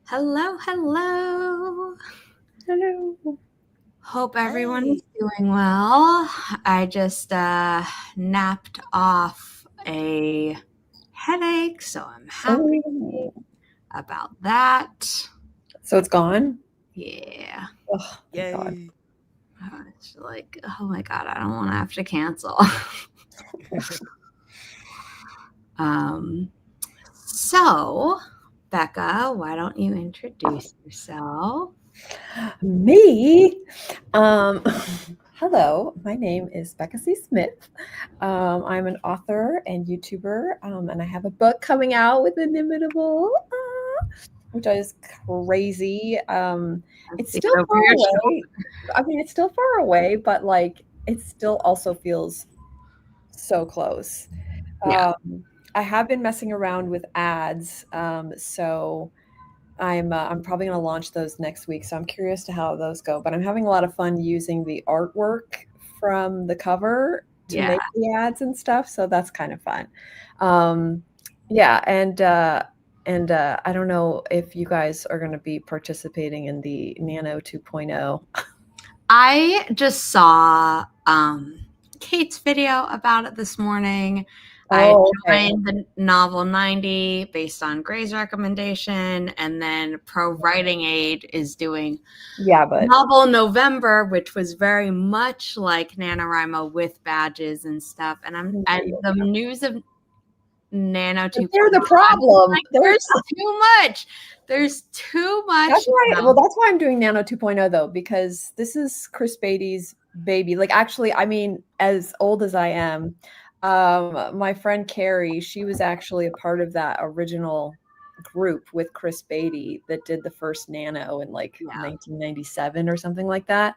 Hello, hello. Hello. Hope everyone is doing well. I just napped off a headache, so I'm happy Oh, about that. so it's gone? Yeah. Oh, thank God. Yay. It's like, oh my God, I don't want to have to cancel. So, Becca, why don't you introduce yourself? Me? Um, hello, my name is Becca C. Smith. I'm an author and YouTuber, and I have a book coming out with Inimitable, which is crazy. It's See it still over far your away. I mean, it's still far away, but like it still also feels so close. Yeah. I have been messing around with ads, so I'm probably going to launch those next week. So I'm curious to how those go. But I'm having a lot of fun using the artwork from the cover to Yeah. make the ads and stuff. So that's kind of fun. Um, yeah, and I don't know if you guys are going to be participating in the Nano 2.0. I just saw Kate's video about it this morning. I Oh, okay. joined the Novel 90 based on Gray's recommendation, and then Pro Writing Aid is doing Yeah, but Novel November, which was very much like NaNoWriMo with badges and stuff. And the news of Nano 2.0, they're the I'm just problem. like, there's too much. There's too much. That's why. now. Well, that's why I'm doing Nano 2.0 though, because this is Chris Beatty's baby. Like, actually, I mean, as old as I am, my friend Carrie, she was actually a part of that original group with Chris Beatty that did the first Nano in like 1997 or something like that.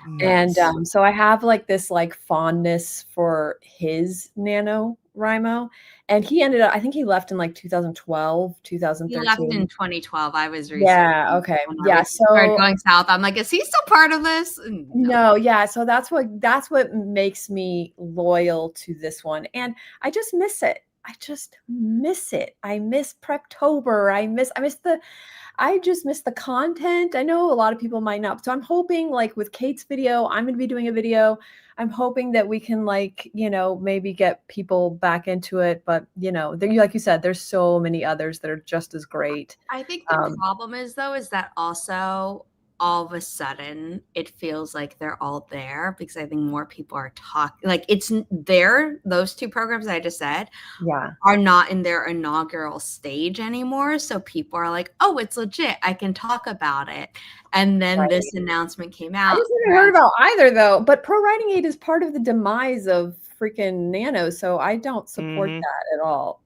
Nice. And so I have like this like fondness for his NaNoWriMo. And he ended up, I think he left in like 2012, He left 2013. in 2012. I was Yeah, okay. Yeah, started so going south. I'm like, is he still part of this? no, yeah, so that's what makes me loyal to this one. And I just miss it. I just miss it. I miss Preptober. I just miss the content. I know a lot of people might not. So I'm hoping like with Kate's video, I'm going to be doing a video. I'm hoping that we can like, maybe get people back into it. But, like you said, there's so many others that are just as great. I think the problem is that also all of a sudden it feels like they're all there because I think more people are talking. Like it's there. Those two programs I just said are not in their inaugural stage anymore. So people are like, oh, it's legit. I can talk about it. And then this announcement came out. I just haven't heard about either though. But Pro Writing Aid is part of the demise of freaking Nano. So I don't support that at all.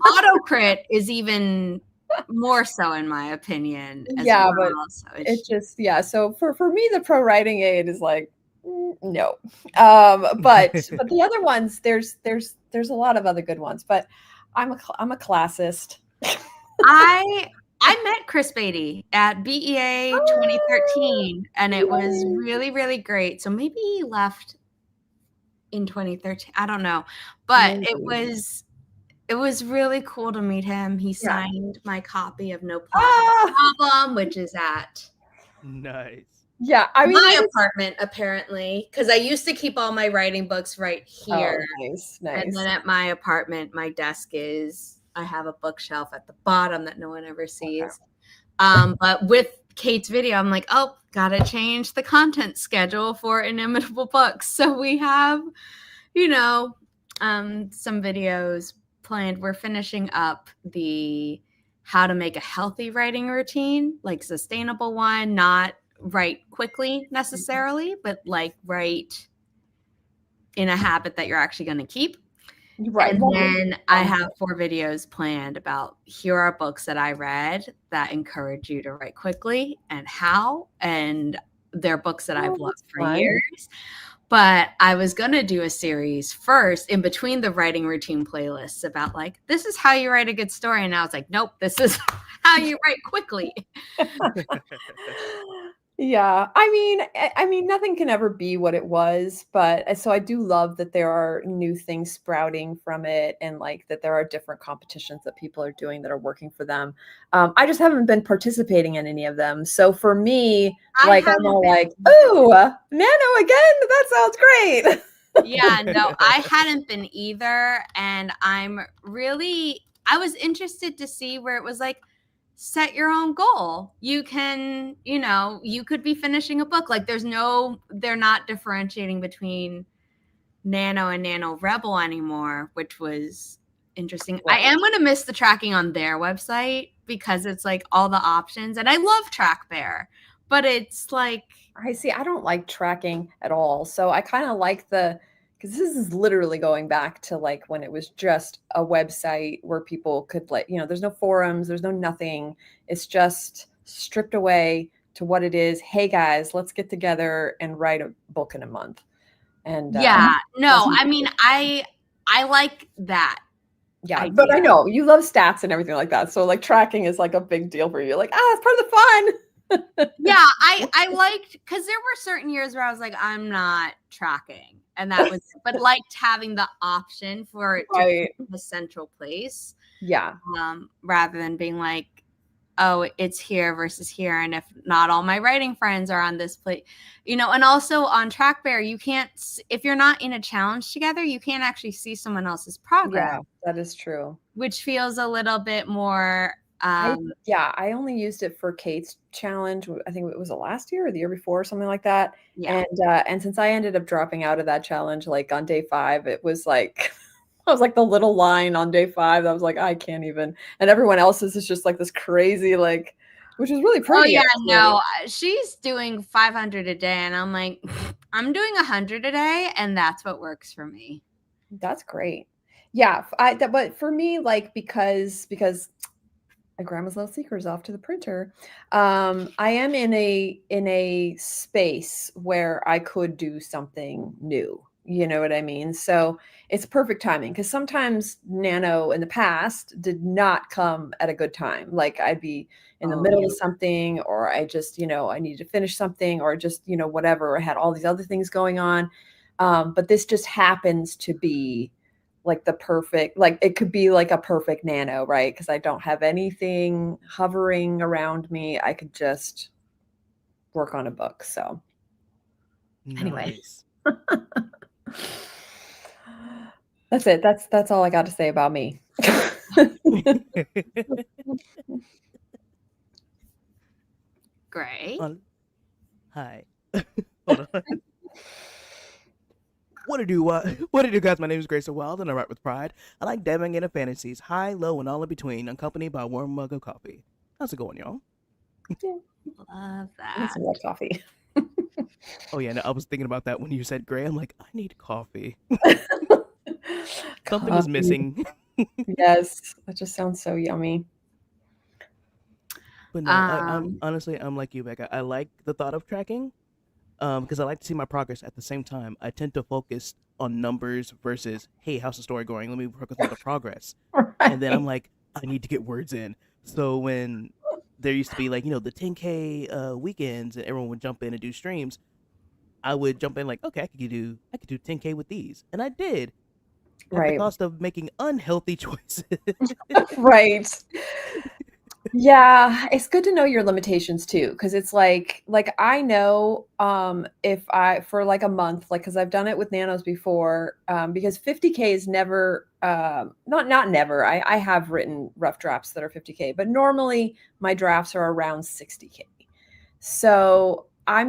AutoCrit is even more so in my opinion as Yeah, well. but So it's just so for me the Pro Writing Aid is like no. But the other ones there's a lot of other good ones, but I'm a classist. I met Chris Beatty at BEA 2013 and it was really, really great. So maybe he left in 2013. I don't know. But it was really cool to meet him. He signed my copy of No Problem, which is at Yeah, I mean my apartment apparently, because I used to keep all my writing books right here. Oh, nice. And then at my apartment, my desk is, I have a bookshelf at the bottom that no one ever sees. Okay. But with Kate's video, I'm like, oh, gotta change the content schedule for Inimitable Books. So we have, some videos planned. We're finishing up the how to make a healthy writing routine, like sustainable one, not write quickly necessarily, but like write in a habit that you're actually going to keep. Right. And then I have 4 videos planned about here are books that I read that encourage you to write quickly and how, and they're books that I've loved for years. But I was going to do a series first in between the writing routine playlists about like, this is how you write a good story. And I was like, nope, this is how you write quickly. Yeah, I mean, nothing can ever be what it was, but so I do love that there are new things sprouting from it, and like that there are different competitions that people are doing that are working for them. I just haven't been participating in any of them. So for me, I like I'm haven't all been like, either. "Ooh, nano again? That sounds great." Yeah, no, I hadn't been either. And I was interested to see where it was like, set your own goal. You can, you could be finishing a book. Like they're not differentiating between Nano and Nano Rebel anymore, which was interesting. I Right. am going to miss the tracking on their website because it's like all the options. And I love Track Bear, but it's like, I see. I don't like tracking at all. So I kind of like because this is literally going back to like when it was just a website where people could like, there's no forums, there's no nothing. It's just stripped away to what it is. Hey guys, let's get together and write a book in a month. And yeah, that's no, I mean, I like that yeah, but I idea. know you love stats and everything like that. So like tracking is like a big deal for you. Like, it's part of the fun. Yeah, I liked, because there were certain years where I was like, I'm not tracking, and that was, but liked having the option for it to be Right. the central place, Yeah. rather than being like, oh, it's here versus here, and if not all my writing friends are on this place, and also on Track Bear, you can't, if you're not in a challenge together, you can't actually see someone else's progress, Yeah, that is true. which feels a little bit more, I only used it for Kate's challenge. I think it was the last year or the year before, something like that. yeah. And since I ended up dropping out of that challenge, like on day 5, it was like I was like the little line on day 5 that was like, I can't even. And everyone else's is just like this crazy, like, which is really Oh pretty, yeah, actually. no, she's doing 500 a day, and I'm like, I'm doing 100 a day, and that's what works for me. That's great. Yeah, but for me, like because my grandma's little secret is off to the printer. I am in a space where I could do something new. You know what I mean? So it's perfect timing because sometimes Nano in the past did not come at a good time. Like I'd be in the Oh middle yeah. of something, or I just, I needed to finish something, or just, whatever. I had all these other things going on. But this just happens to be like the perfect, like it could be like a perfect Nano, right? Because I don't have anything hovering around me. I could just work on a book. So anyway, Nice. that's it. That's all I got to say about me. Great. Hi. Hold on. What to do? What to do, guys? My name is Grace Wild, and I write with pride. I like dabbing into fantasies, high, low, and all in between, accompanied by a warm mug of coffee. How's it going, y'all? Love That's that. some more coffee. Oh yeah, no, I was thinking about that when you said gray. I'm like, I need coffee. Something was Coffee. missing. Yes, that just sounds so yummy. But no, I'm honestly, I'm like you, Becca. I like the thought of tracking, because I like to see my progress. At the same time, I tend to focus on numbers versus, hey, how's the story going? Let me focus on the progress. And then I'm Right. like, I need to get words in. So when there used to be like, the 10K weekends and everyone would jump in and do streams, I would jump in like, okay, I could do 10K with these. And I did, at the Right. cost of making unhealthy choices. Right. Yeah, it's good to know your limitations too, because it's like I know if I for like a month, like because I've done it with nanos before, because 50K is never not never. I have written rough drafts that are 50K, but normally my drafts are around 60K. So I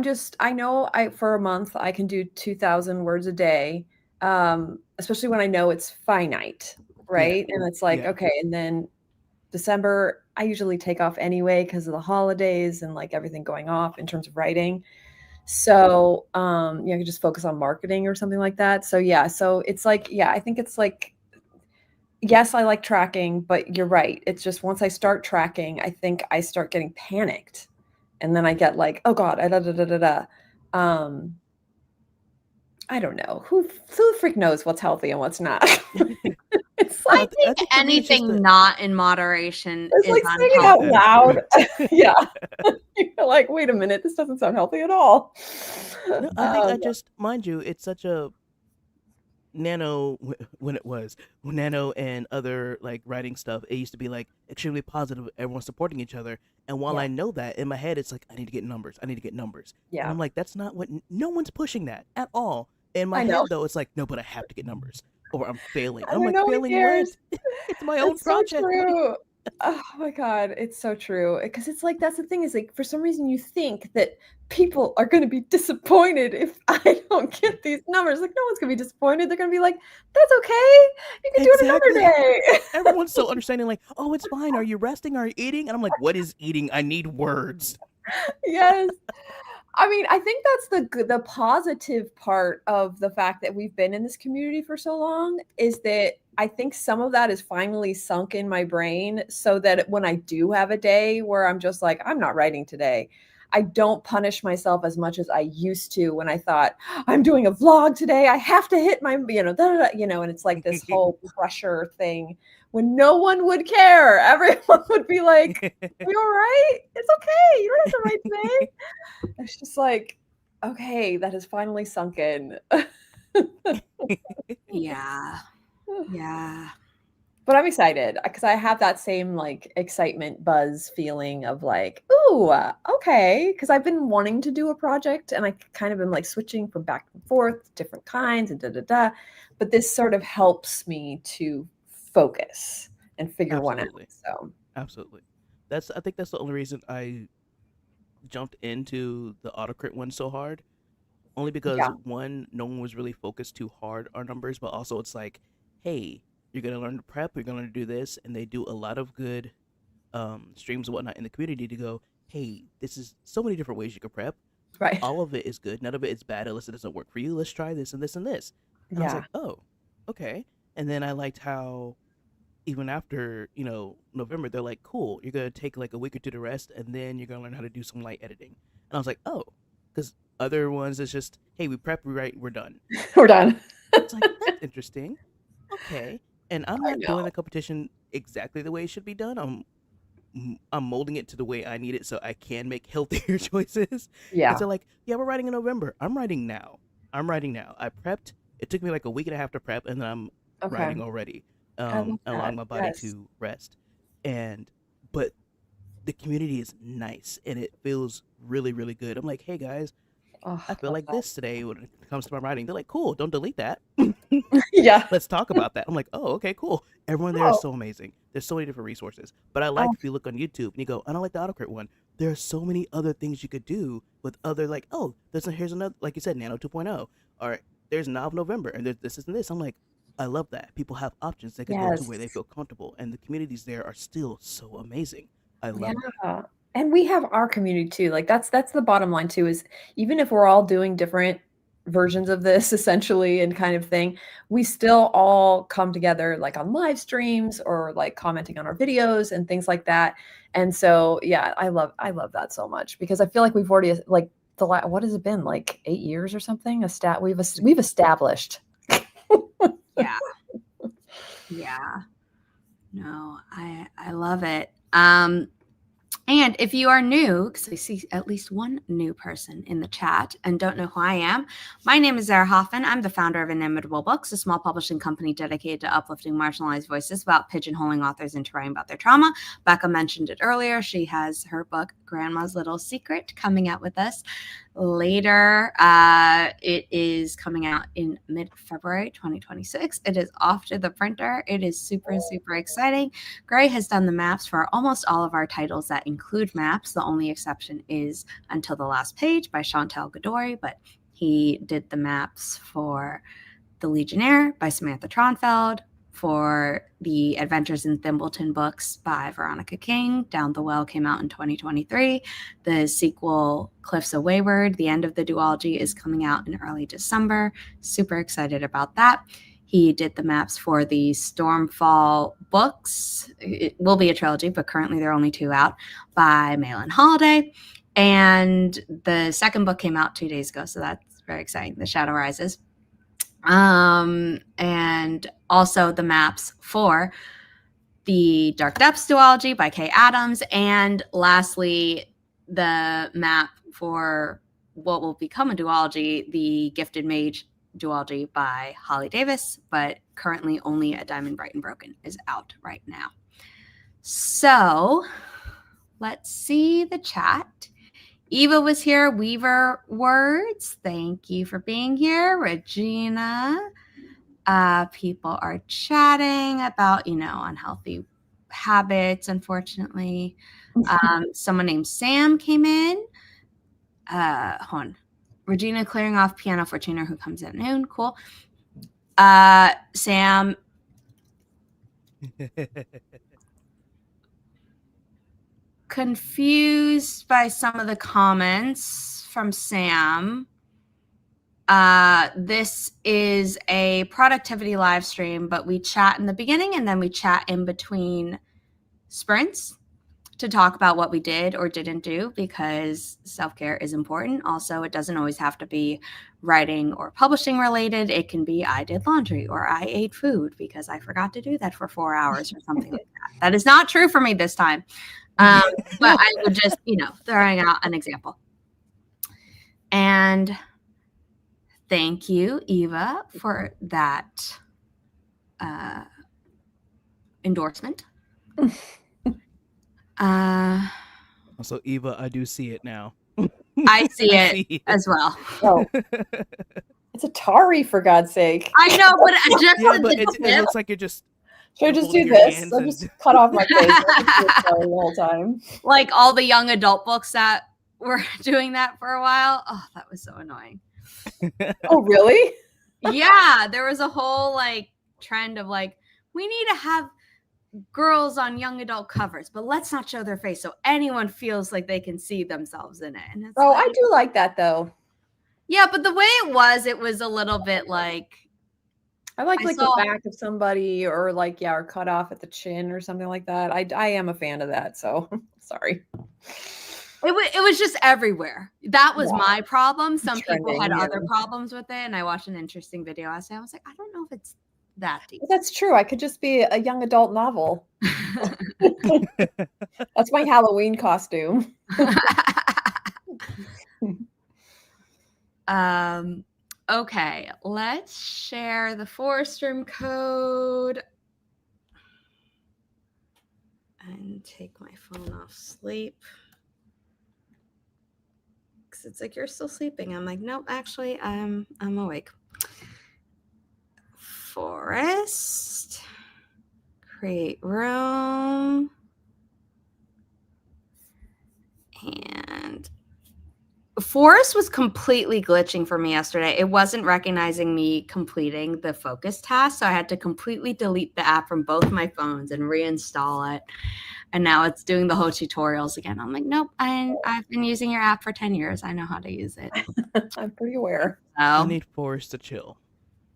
know I for a month I can do 2,000 words a day, especially when I know it's finite, Yeah. right? And it's like, Yeah. okay, and then December, I usually take off anyway because of the holidays and like everything going off in terms of writing. So, I could just focus on marketing or something like that. So, yeah. So it's like, yeah, I think it's like, yes, I like tracking, but you're right. It's just once I start tracking, I think I start getting panicked. And then I get like, oh God, da, da, da, da, da. Um, I don't know. Who the freak knows what's healthy and what's not? It's No, like I think for me it's just Anything not in moderation it's is like saying it out unhealthy. loud. Yeah. You're like, "Wait a minute, this doesn't sound healthy at all." no, I think I just mind you, it's such a Nano when it was Nano and other like writing stuff. It used to be like extremely positive, everyone supporting each other. And while Yeah, I know that in my head, it's like I need to get numbers. I need to get numbers. And yeah. I'm like, that's not what. No one's pushing that at all. In my I know. head, though, it's like, no, but I have to get numbers, or I'm failing. I I'm mean, like, no one failing what? cares. It's my own It's so project. What? true. Oh my god, it's so true. Because it's like that's the thing is like for some reason you think that people are gonna be disappointed if I don't get these numbers. Like no one's gonna be disappointed. They're gonna be like, "That's okay. You can do it Exactly. another day." Everyone's so understanding. Like, oh, it's fine. Are you resting? Are you eating? And I'm like, what is eating? I need words. Yes. I mean, I think that's the positive part of the fact that we've been in this community for so long is that I think some of that is finally sunk in my brain so that when I do have a day where I'm just like, I'm not writing today, I don't punish myself as much as I used to when I thought, I'm doing a vlog today. I have to hit my, da, da, da, and it's like this whole pressure thing when no one would care. Everyone would be like, you all right? It's okay. You don't have to write today. It's just like, okay, that has finally sunk in. Yeah. Yeah. But I'm excited because I have that same like excitement buzz feeling of like, ooh, okay. Because I've been wanting to do a project and I kind of been like switching from back and forth, different kinds and da da da. But this sort of helps me to focus and figure one out. Absolutely. So Absolutely. I think that's the only reason I jumped into the autocrit one so hard. Only because yeah, one, no one was really focused too hard on numbers, but also it's like, hey, you're gonna learn to prep, you're gonna do this, and they do a lot of good streams and whatnot in the community to go, hey, this is so many different ways you can prep. right. All of it is good, none of it is bad unless it doesn't work for you. Let's try this and this and this. And I was Yeah. like, oh, okay. And then I liked how even after November, they're like, cool, you're gonna take like a week or two to rest, and then you're gonna learn how to do some light editing. And I was like, oh, because other ones it's just, hey, we prep, we write, we're done. We're done. It's like, that's interesting. Okay. And I'm I not know. doing the competition exactly the way it should be done. I'm molding it to the way I need it so I can make healthier choices. And Yeah. so like, yeah, we're writing in November. I'm writing now. I prepped. It took me like a week and a half to prep, and then I'm Okay. writing already. I love Allowing that. my body Yes. to rest. And but the community is nice and it feels really, really good. I'm like, hey guys, Oh, I feel love like that. this today when it comes to my writing. They're like, cool, don't delete that. Yeah. Let's talk about that. I'm like, oh, okay, cool. Everyone there is Oh, so amazing. There's so many different resources. But I like oh, if you look on YouTube and you go, I don't like the autocrit one. There are so many other things you could do with other like, oh, here's another, like you said, Nano 2.0. Or there's Knob November and there's this and this. I'm like, I love that. People have options they could go to where they yes. feel comfortable. And the communities there are still so amazing. I love that. Yeah. And we have our community too. Like that's the bottom line too, is even if we're all doing different versions of this essentially and kind of thing, we still all come together like on live streams or like commenting on our videos and things like that. And so yeah, I love that so much because I feel like we've already like what has it been like 8 years or something? We've established. Yeah. Yeah. No, I love it. And if you are new, because I see at least one new person in the chat and don't know who I am, my name is Zara Hoffman. I'm the founder of Inimitable Books, a small publishing company dedicated to uplifting marginalized voices about pigeonholing authors into writing about their trauma. Becca mentioned it earlier. She has her book, Grandma's Little Secret, coming out with us later. It is coming out in mid-February 2026. It is off to the printer. It is super, super exciting. Gray has done the maps for almost all of our titles that include maps. The only exception is Until the Last Page by Chantal Godoy, but he did the maps for The Legionnaire by Samantha Tronfeld, for the Adventures in Thimbleton books by Veronica King. Down the Well came out in 2023. The sequel, Cliffs of Wayward, the end of the duology, is coming out in early December. Super excited about that. He did the maps for the Stormfall books. It will be a trilogy, but currently there are only 2 out, by Malin Holiday. And the second book came out 2 days ago, so that's very exciting. The Shadow Rises. And and also the maps for the Dark Depths duology by Kay Adams, and lastly, the map for what will become a duology, the Gifted Mage duology by Holly Davis, but currently only a Diamond Bright and Broken is out right now. So let's see the chat. Eva was here. Weaver Words, thank you for being here. Regina. People are chatting about, unhealthy habits, unfortunately. Someone named Sam came in. Hold on. Regina clearing off piano for tuner who comes at noon. Cool. Sam. Confused by some of the comments from Sam. This is a productivity live stream, but we chat in the beginning and then we chat in between sprints to talk about what we did or didn't do, because self-care is important. Also, it doesn't always have to be writing or publishing related. It can be I did laundry or I ate food because I forgot to do that for 4 hours or something like that. That is not true for me this time. But I would just, throwing out an example. And thank you, Eva, for that endorsement. Also, Eva, I do see it now. I see it as well. Oh, it's Atari, for God's sake. I know, but just it looks like you're just. Should I just do this? I'll just cut off my face. The whole time. Like all the young adult books that were doing that for a while. Oh, that was so annoying. Oh, really? Yeah, there was a whole trend of we need to have girls on young adult covers, but let's not show their face so anyone feels like they can see themselves in it. And it's I do like that though. Yeah, but the way it was a little bit like. I like the back of somebody or or cut off at the chin or something like that. I am a fan of that. So sorry. It was just everywhere. That was my problem. Some people had yeah. other problems with it, and I watched an interesting video. I was like, I don't know if it's that deep. But that's true. I could just be a young adult novel. That's my Halloween costume. Okay, let's share the Forest Room code and take my phone off sleep. Because it's like, you're still sleeping. I'm like, nope, actually, I'm awake. Forest, create room, and Forest was completely glitching for me yesterday. It wasn't recognizing me completing the focus task, so I had to completely delete the app from both my phones and reinstall it. And now it's doing the whole tutorials again. I'm like, nope, I've been using your app for 10 years. I know how to use it. I'm pretty aware. So, I need Forest to chill.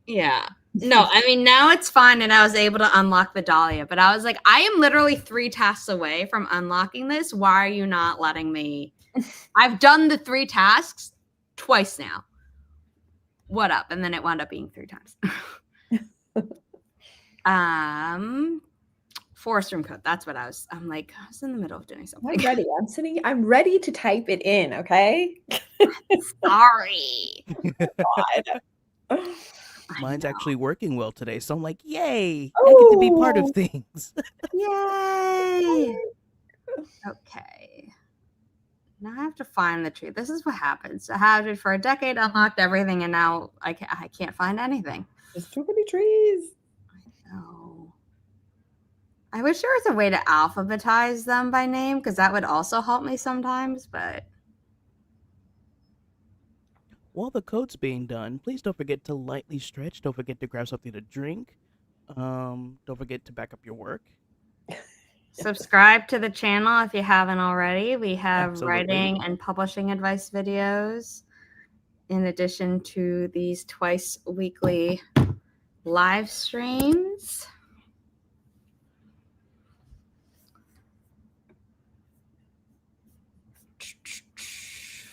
Yeah. No, I mean, now it's fine, and I was able to unlock the Dahlia, but I was like, I am literally 3 tasks away from unlocking this. Why are you not letting me? I've done the 3 tasks twice now. What up? And then it wound up being 3 times. Forest Room code. That's what I was in the middle of doing something. I'm ready. I'm ready to type it in, okay? Sorry. God. Mine's actually working well today, so I'm like, yay! I get to be part of things. Yay! Okay. Now I have to find the tree. This is what happens. I had it for a decade, unlocked everything, and now I can't find anything. There's too many trees. I know. I wish there was a way to alphabetize them by name, because that would also help me sometimes, but... While the code's being done, please don't forget to lightly stretch. Don't forget to grab something to drink. Don't forget to back up your work. Subscribe to the channel if you haven't already. We have Absolutely. writing and publishing advice videos in addition to these twice weekly live streams.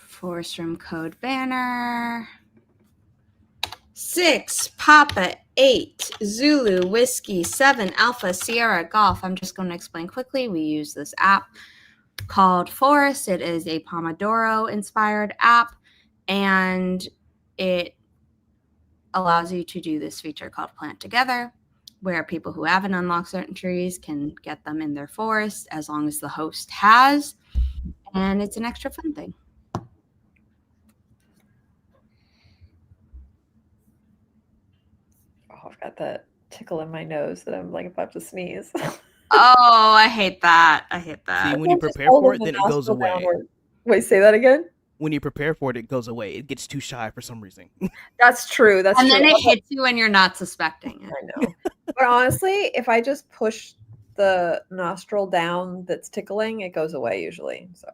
Forest Room code banner. 6, Papa 8, Zulu, Whiskey, 7, Alpha, Sierra, Golf. I'm just going to explain quickly. We use this app called Forest. It is a Pomodoro inspired app, and it allows you to do this feature called Plant Together, where people who haven't unlocked certain trees can get them in their forest as long as the host has, and it's an extra fun thing. Oh, I've got that tickle in my nose that I'm like about to sneeze. Oh, I hate that. I hate See, that. when you Just prepare for holding it, the then it goes nostril away. downward. Wait, say that again? When you prepare for it, it goes away. It gets too shy for some reason. That's true. That's And true. then it hits you when you're not suspecting it. I know. But honestly, if I just push the nostril down that's tickling, it goes away usually. So,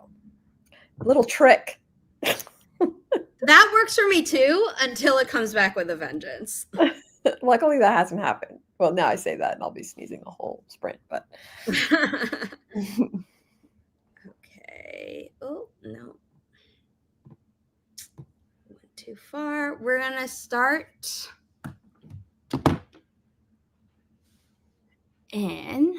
little trick. That works for me too until it comes back with a vengeance. Luckily, that hasn't happened. Well, now I say that and I'll be sneezing the whole sprint, but Okay. Oh, no. Went too far. We're going to start in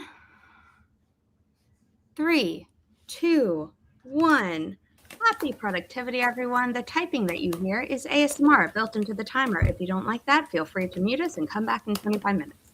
3, 2, 1. Happy productivity, everyone. The typing that you hear is ASMR built into the timer. If you don't like that, feel free to mute us and come back in 25 minutes.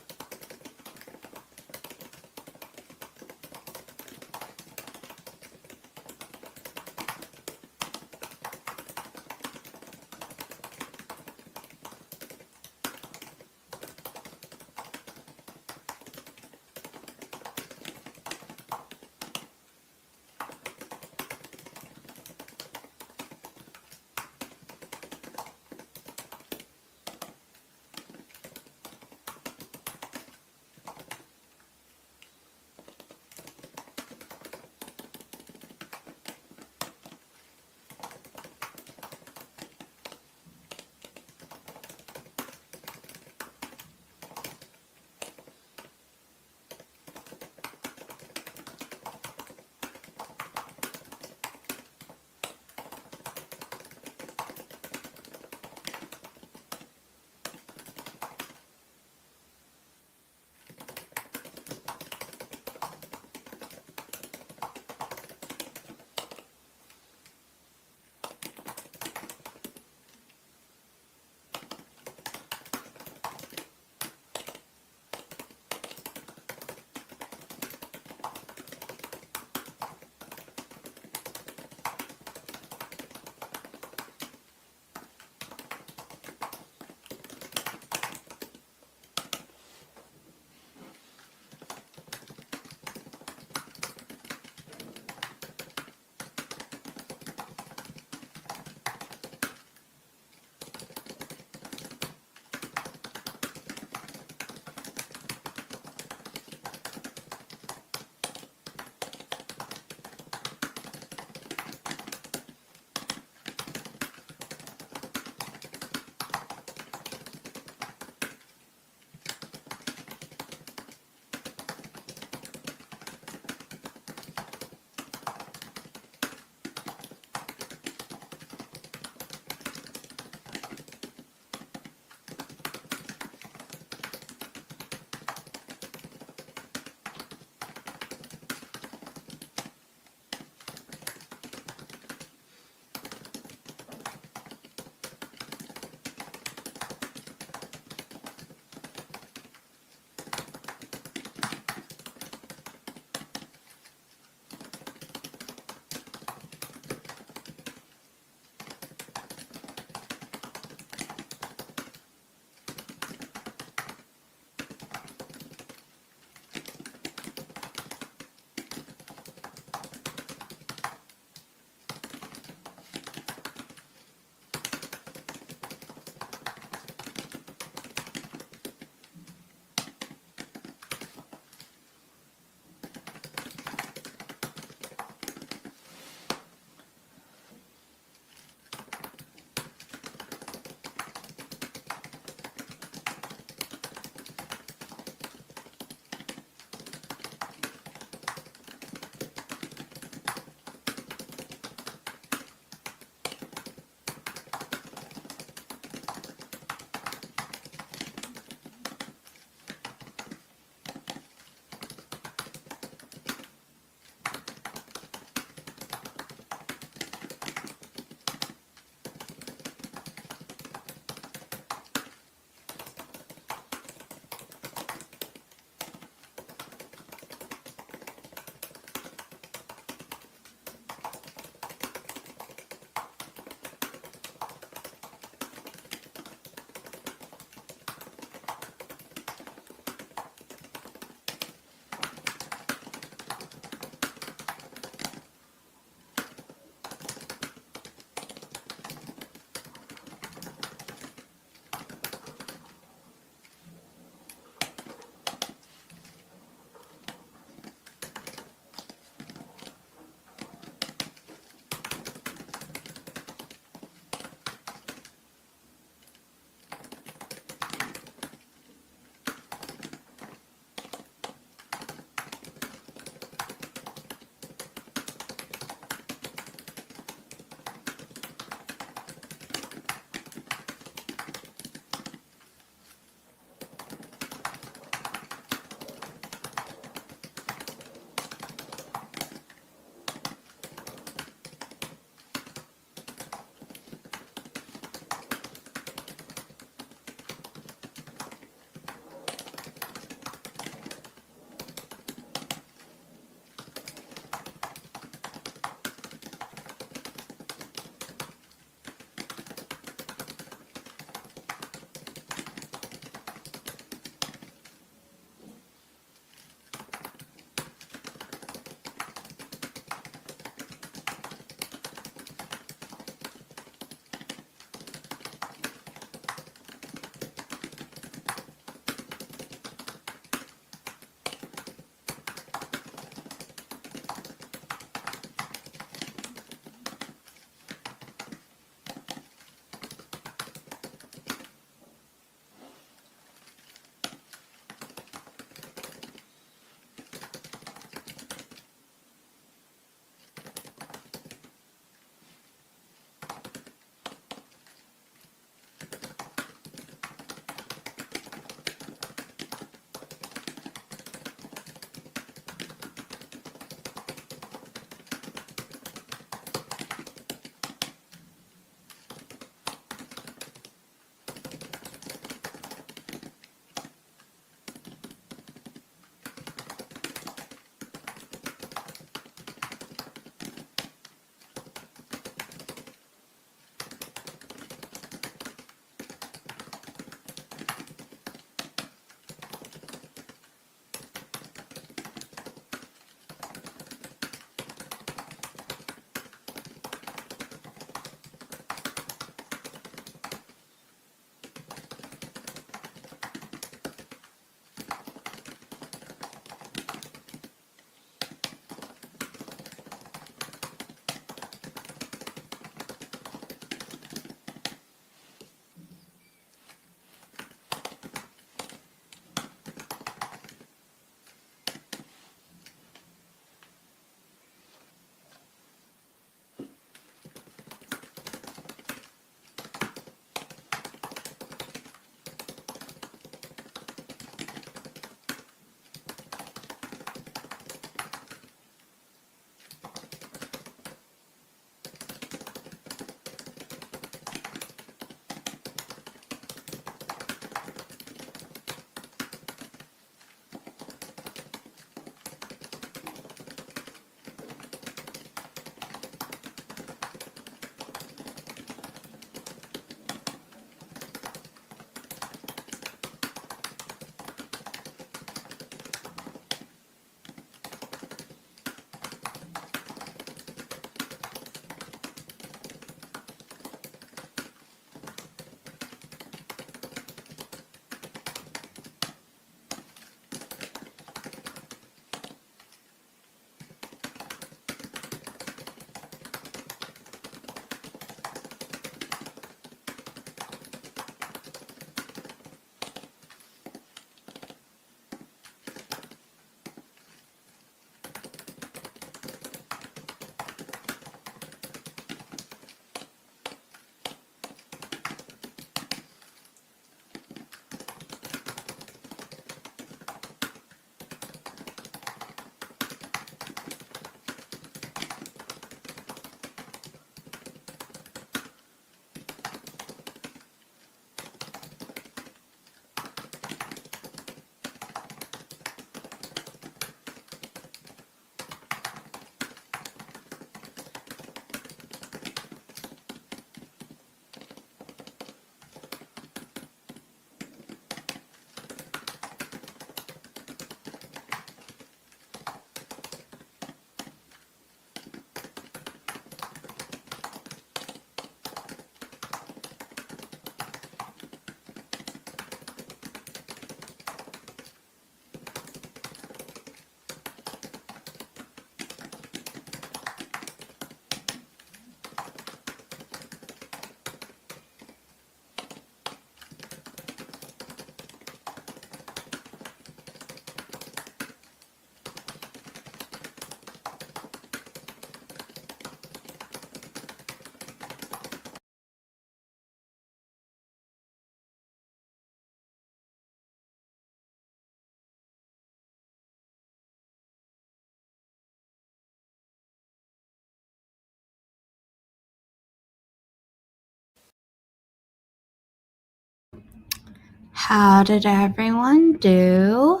How did everyone do?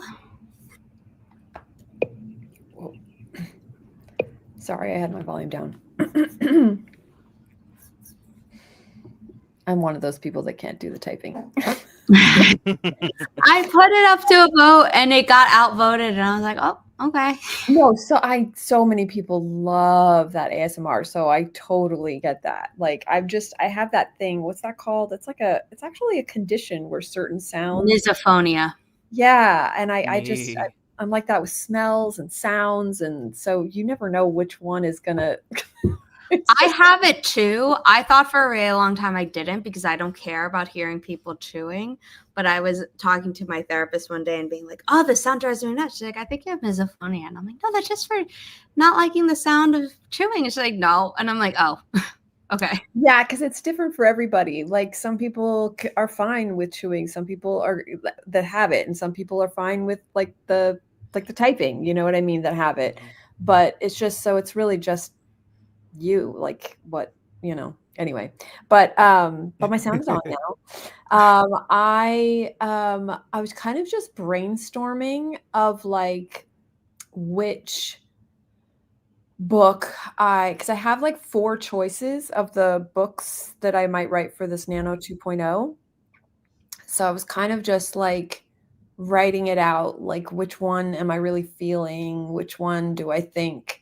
Whoa. Sorry, I had my volume down. I'm one of those people that can't do the typing. I put it up to a vote and it got outvoted, and I was like, oh, okay. No, so many people love that ASMR, so I totally get that. Like I have that thing. What's that called? It's actually a condition where certain sounds. Misophonia. Yeah, and Me. I'm like that with smells and sounds, and so you never know which one is gonna. I have it too. I thought for a really long time I didn't because I don't care about hearing people chewing. But I was talking to my therapist one day and being like, oh, the sound drives me nuts. She's like, I think you have misophonia. And I'm like, no, that's just for not liking the sound of chewing. And she's like, no. And I'm like, oh, okay. Yeah, because it's different for everybody. Like some people are fine with chewing, some people are that have it, and some people are fine with like the typing. You know what I mean? That have it, but it's just so it's really just you, like what Anyway, but my sound is on now. I was kind of just brainstorming of like which book because I have like 4 choices of the books that I might write for this Nano 2.0. So I was kind of just like writing it out, like which one am I really feeling? Which one do I think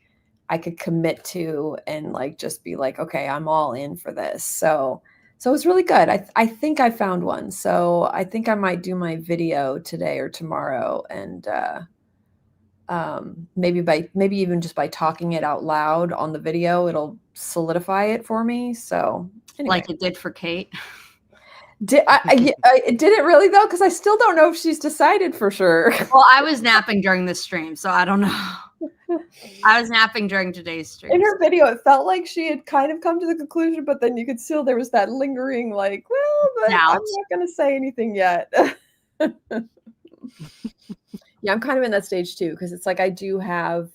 I could commit to and like just be like, okay, I'm all in for this. So it was really good. I think I found one. So I think I might do my video today or tomorrow, and maybe even just by talking it out loud on the video, it'll solidify it for me. So anyway. Like it did for Kate. Did it really though? Because I still don't know if she's decided for sure. Well, I was napping during the stream, so I don't know. I was napping during today's stream. In her video, it felt like she had kind of come to the conclusion, but then you could still, there was that lingering like, well, but Doubt. I'm not going to say anything yet. Yeah, I'm kind of in that stage too, because it's like I do have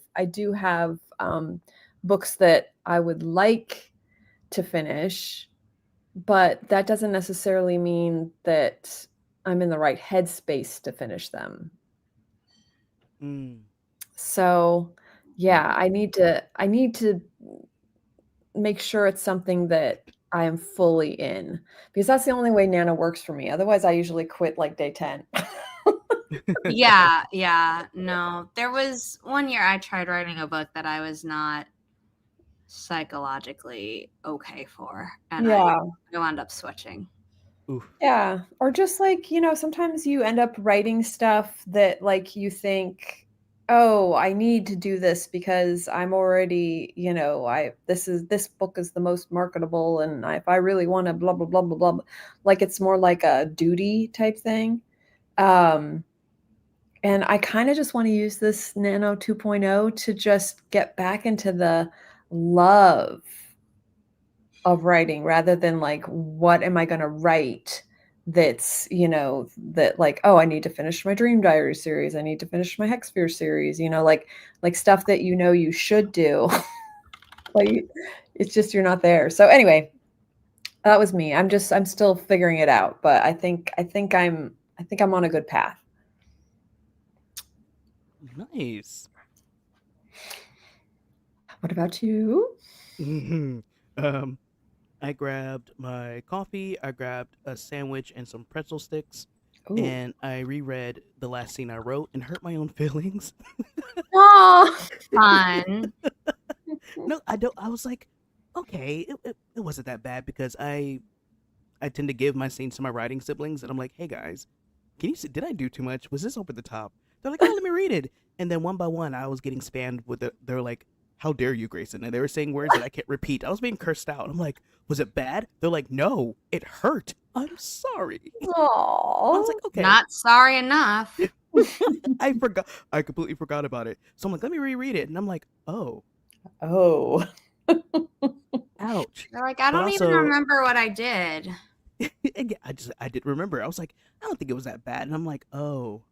books that I would like to finish, but that doesn't necessarily mean that I'm in the right headspace to finish them. So yeah, I need to make sure it's something that I am fully in, because that's the only way Nano works for me. Otherwise, I usually quit like day 10. Yeah. No, there was one year I tried writing a book that I was not psychologically okay for, and I wound up switching. Oof. Yeah, or just like, sometimes you end up writing stuff that like you think, oh, I need to do this because I'm already, this book is the most marketable, and if I really want to blah blah blah blah blah, like it's more like a duty type thing. And I kind of just want to use this Nano 2.0 to just get back into the love of writing, rather than like, what am I going to write that's, that like, oh, I need to finish my Dream Diary series. I need to finish my Hexsphere series, like stuff that you should do. Like, it's just, you're not there. So anyway, that was me. I'm still figuring it out, but I think I'm on a good path. Nice. What about you? I grabbed my coffee, I grabbed a sandwich and some pretzel sticks, Ooh. and I reread the last scene I wrote and hurt my own feelings. Oh, Fun. No, I don't. I was like, okay, it wasn't that bad, because I tend to give my scenes to my writing siblings, and I'm like, hey guys, can you see, did I do too much? Was this over the top? They're like, oh, let me read it. And then one by one, I was getting spammed with they're like, how dare you, Grayson? And they were saying words that I can't repeat. I was being cursed out. I'm like, was it bad? They're like, no, it hurt. I'm sorry. Aww. I was like, okay. Not sorry enough. I forgot. I completely forgot about it. So I'm like, let me reread it. And I'm like, oh. Ouch. They're like, I don't even remember what I did. I didn't remember. I was like, I don't think it was that bad. And I'm like, oh.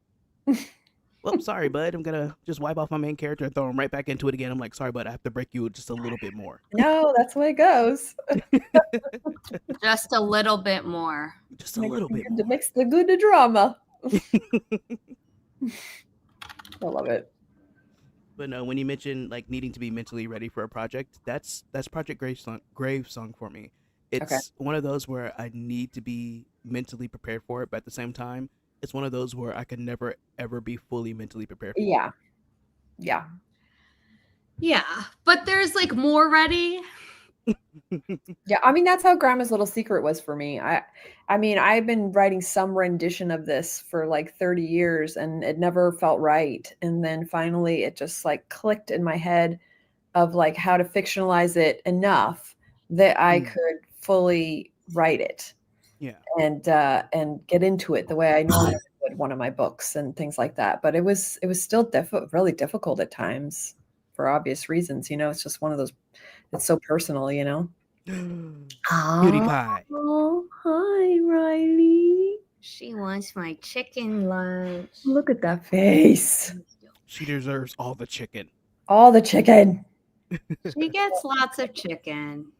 well, sorry, bud. I'm gonna just wipe off my main character and throw him right back into it again. I'm like, sorry, bud. I have to break you just a little bit more. No, that's the way it goes. Just a little bit more. Just a little bit more. Mix the good to drama. I love it. But no, when you mention like needing to be mentally ready for a project, that's Project Grave Song for me. It's one of those where I need to be mentally prepared for it, but at the same time, it's one of those where I can never ever be fully mentally prepared for it. Yeah. Yeah. Yeah, but there's like more ready. Yeah, I mean that's how Grandma's Little Secret was for me. I mean I've been writing some rendition of this for like 30 years and it never felt right. And then finally it just like clicked in my head of like how to fictionalize it enough that I could fully write it. Yeah. And get into it the way I normally would one of my books and things like that. But it was still really difficult at times for obvious reasons. You know, it's just one of those. It's so personal, you know. Cutie pie. Oh, hi, Riley. She wants my chicken lunch. Look at that face. She deserves all the chicken. All the chicken. She gets lots of chicken.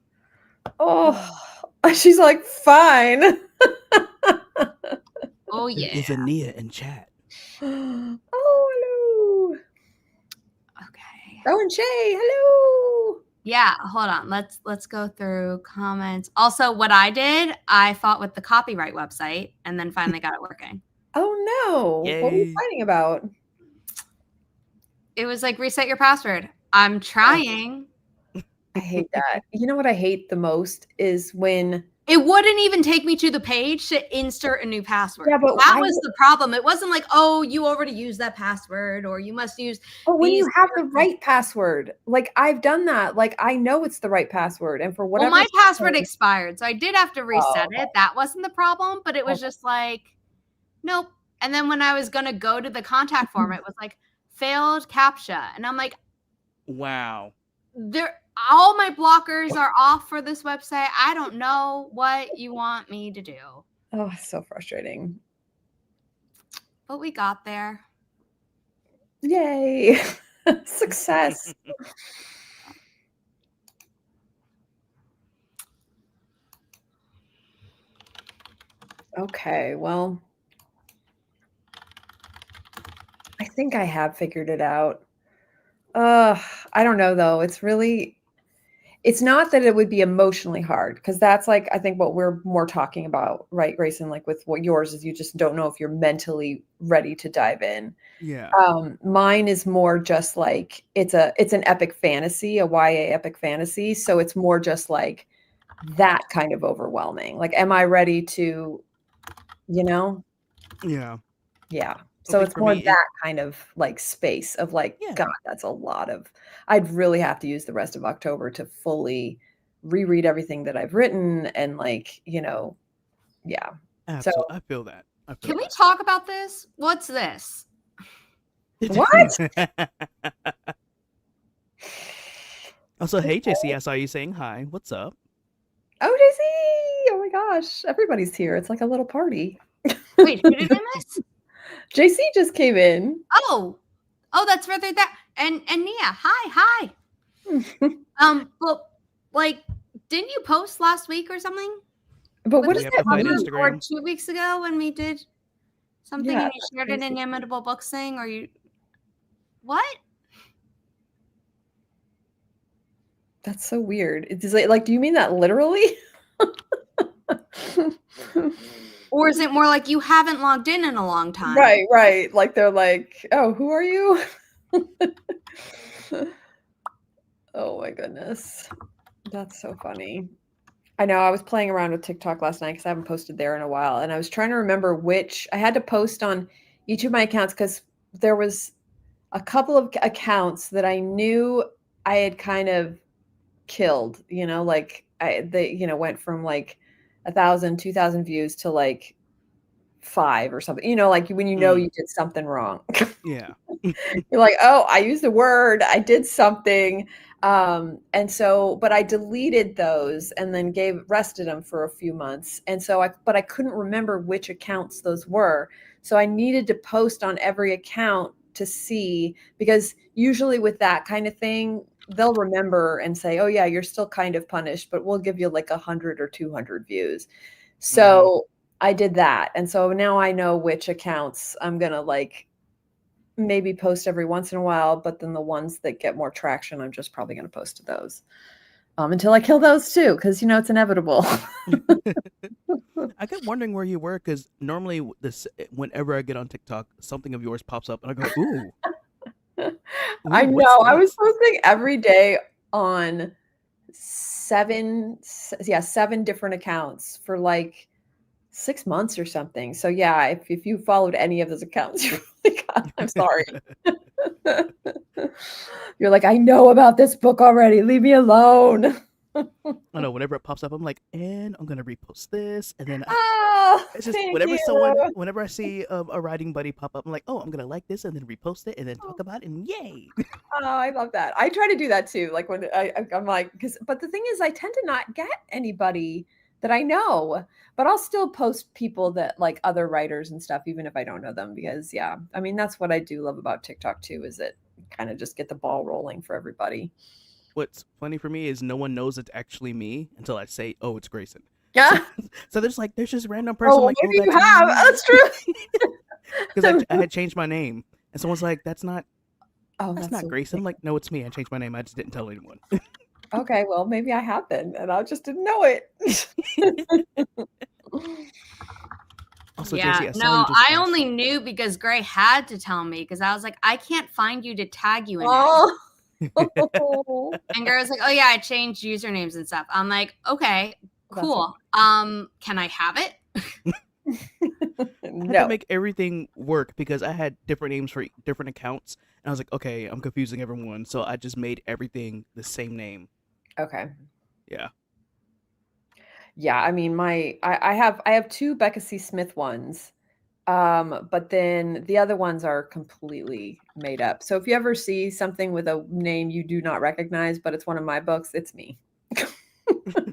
Oh, she's like, fine. Oh, yeah. Is Ania in chat? Oh, hello. Okay. Oh, and Shay, hello. Yeah, hold on. Let's go through comments. Also, what I did, I fought with the copyright website and then finally got it working. Oh, no. Yay. What are you fighting about? It was like, reset your password. I'm trying. I hate that. You know what I hate the most is when it wouldn't even take me to the page to insert a new password. Yeah, but that was the problem. It wasn't like, oh, you already used that password or you must use. But when you have the right password, like I've done that, like I know it's the right password, and for whatever. Well, my password expired, so I did have to reset it. That wasn't the problem, but it was just like, nope. And then when I was gonna go to the contact form, it was like failed CAPTCHA, and I'm like, wow. All my blockers are off for this website. I don't know what you want me to do. Oh, so frustrating. But we got there. Yay. Success. Okay, well, I think I have figured it out. I don't know though. It's not that it would be emotionally hard because that's like, I think what we're more talking about, right, Grayson, like with what yours is you just don't know if you're mentally ready to dive in. Yeah. Mine is more just like, it's an epic fantasy, a YA epic fantasy. So it's more just like that kind of overwhelming. Like, am I ready to, you know? Yeah. Yeah. So it's more that kind of like space of like, God, that's a lot of, I'd really have to use the rest of October to fully reread everything that I've written and like, you know, yeah. Absolutely. So I feel that. Can we talk about this? What's this? What? Also, hey, JC, I saw you saying hi. What's up? Oh, JC. Oh my gosh. Everybody's here. It's like a little party. Wait, who did I miss? JC just came in. Oh, that's further that. And Nia, hi. But like, didn't you post last week or something? But what is that? Or 2 weeks ago when we did something and you shared an Inimitable Books thing, or you what? That's so weird. It's like, do you mean that literally? Or is it more like you haven't logged in a long time? Right. Like they're like, oh, who are you? Oh my goodness. That's so funny. I know I was playing around with TikTok last night because I haven't posted there in a while. And I was trying to remember I had to post on each of my accounts because there was a couple of accounts that I knew I had kind of killed, you know, like they went from like 1,000, 2,000 views to like 5 or something, you know, like when you know you did something wrong. Yeah. You're like, oh, I used a word, I did something. And so, but I deleted those and then rested them for a few months. And so but I couldn't remember which accounts those were. So I needed to post on every account to see, because usually with that kind of thing, they'll remember and say, oh yeah, you're still kind of punished, but we'll give you like 100 or 200 views. So I did that. And so now I know which accounts I'm going to like maybe post every once in a while, but then the ones that get more traction, I'm just probably going to post to those until I kill those too, because it's inevitable. I kept wondering where you were because normally whenever I get on TikTok, something of yours pops up, and I go, "Ooh, I what's know. I was this?" posting every day on seven different accounts for like 6 months or something. So yeah, if you followed any of those accounts, you really I'm sorry. You're like, I know about this book already. Leave me alone. I know. Whenever it pops up, I'm like, and I'm gonna repost this, and then Oh, it's just thank you. whenever I see a writing buddy pop up, I'm like, oh, I'm gonna like this, and then repost it, and then talk about it, and yay! Oh, I love that. I try to do that too. Like when I'm like, but the thing is, I tend to not get anybody that I know, but I'll still post people that like other writers and stuff, even if I don't know them, because yeah, I mean, that's what I do love about TikTok too, is it kind of just get the ball rolling for everybody. What's funny for me is no one knows it's actually me until I say, oh, it's Grayson. Yeah. So there's just random Oh, person well, like, oh, maybe you that's have. me. That's true. Because I had changed my name, and someone's like, that's not So Grayson. I'm like, no, it's me. I changed my name. I just didn't tell anyone. okay, well, maybe I have been, and I just didn't know it. Also, Yeah, JC, I saw no, you just I asked. only knew because Gray had to tell me because I was like, I can't find you to tag you in Oh. it. And Gray was like, oh yeah, I changed usernames and stuff. I'm like, okay, cool. Can I have it? I had to make everything work because I had different names for different accounts, and I was like, okay, I'm confusing everyone, so I just made everything the same name. Okay. Yeah. Yeah, I mean, I have 2 Becca C. Smith ones, but then the other ones are completely made up. So if you ever see something with a name you do not recognize, but it's one of my books, it's me.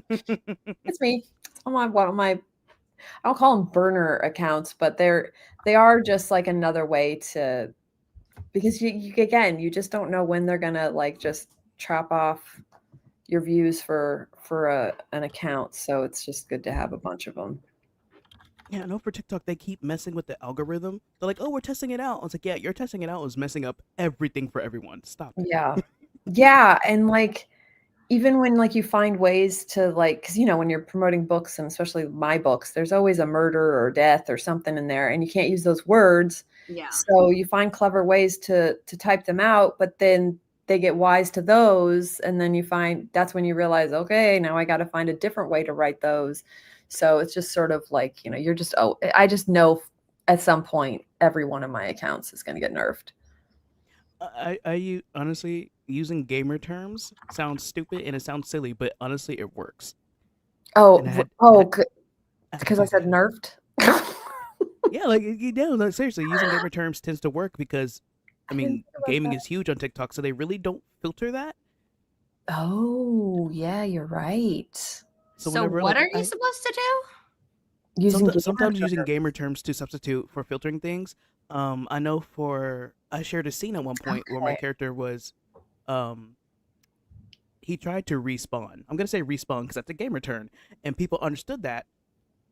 It's me. It's on one of my, I don't call them burner accounts, but they are just like another way to, because you again, you just don't know when they're gonna like just chop off your views for an account. So it's just good to have a bunch of them. Yeah, I know for TikTok they keep messing with the algorithm. They're like, oh, we're testing it out. I was like, yeah, you're testing it out is messing up everything for everyone. Stop it. Yeah. Yeah. And like, even when like you find ways to like, because when you're promoting books, and especially my books, there's always a murder or death or something in there, and you can't use those words. Yeah. So you find clever ways to type them out, but then they get wise to those, and then you find that's when you realize, okay, now I got to find a different way to write those. So it's just sort of like, you're just, I just know at some point every one of my accounts is going to get nerfed. I honestly, using gamer terms sounds stupid and it sounds silly, but honestly, it works. Oh, because because I said nerfed. Yeah, like like, seriously, using gamer terms tends to work because, I mean, gaming is huge on TikTok, so they really don't filter that. Oh, yeah, you're right. So what are you supposed to do? Sometimes using gamer terms to substitute for filtering things. I know I shared a scene at one point where my character was, he tried to respawn. I'm gonna say respawn because that's a gamer term, and people understood that,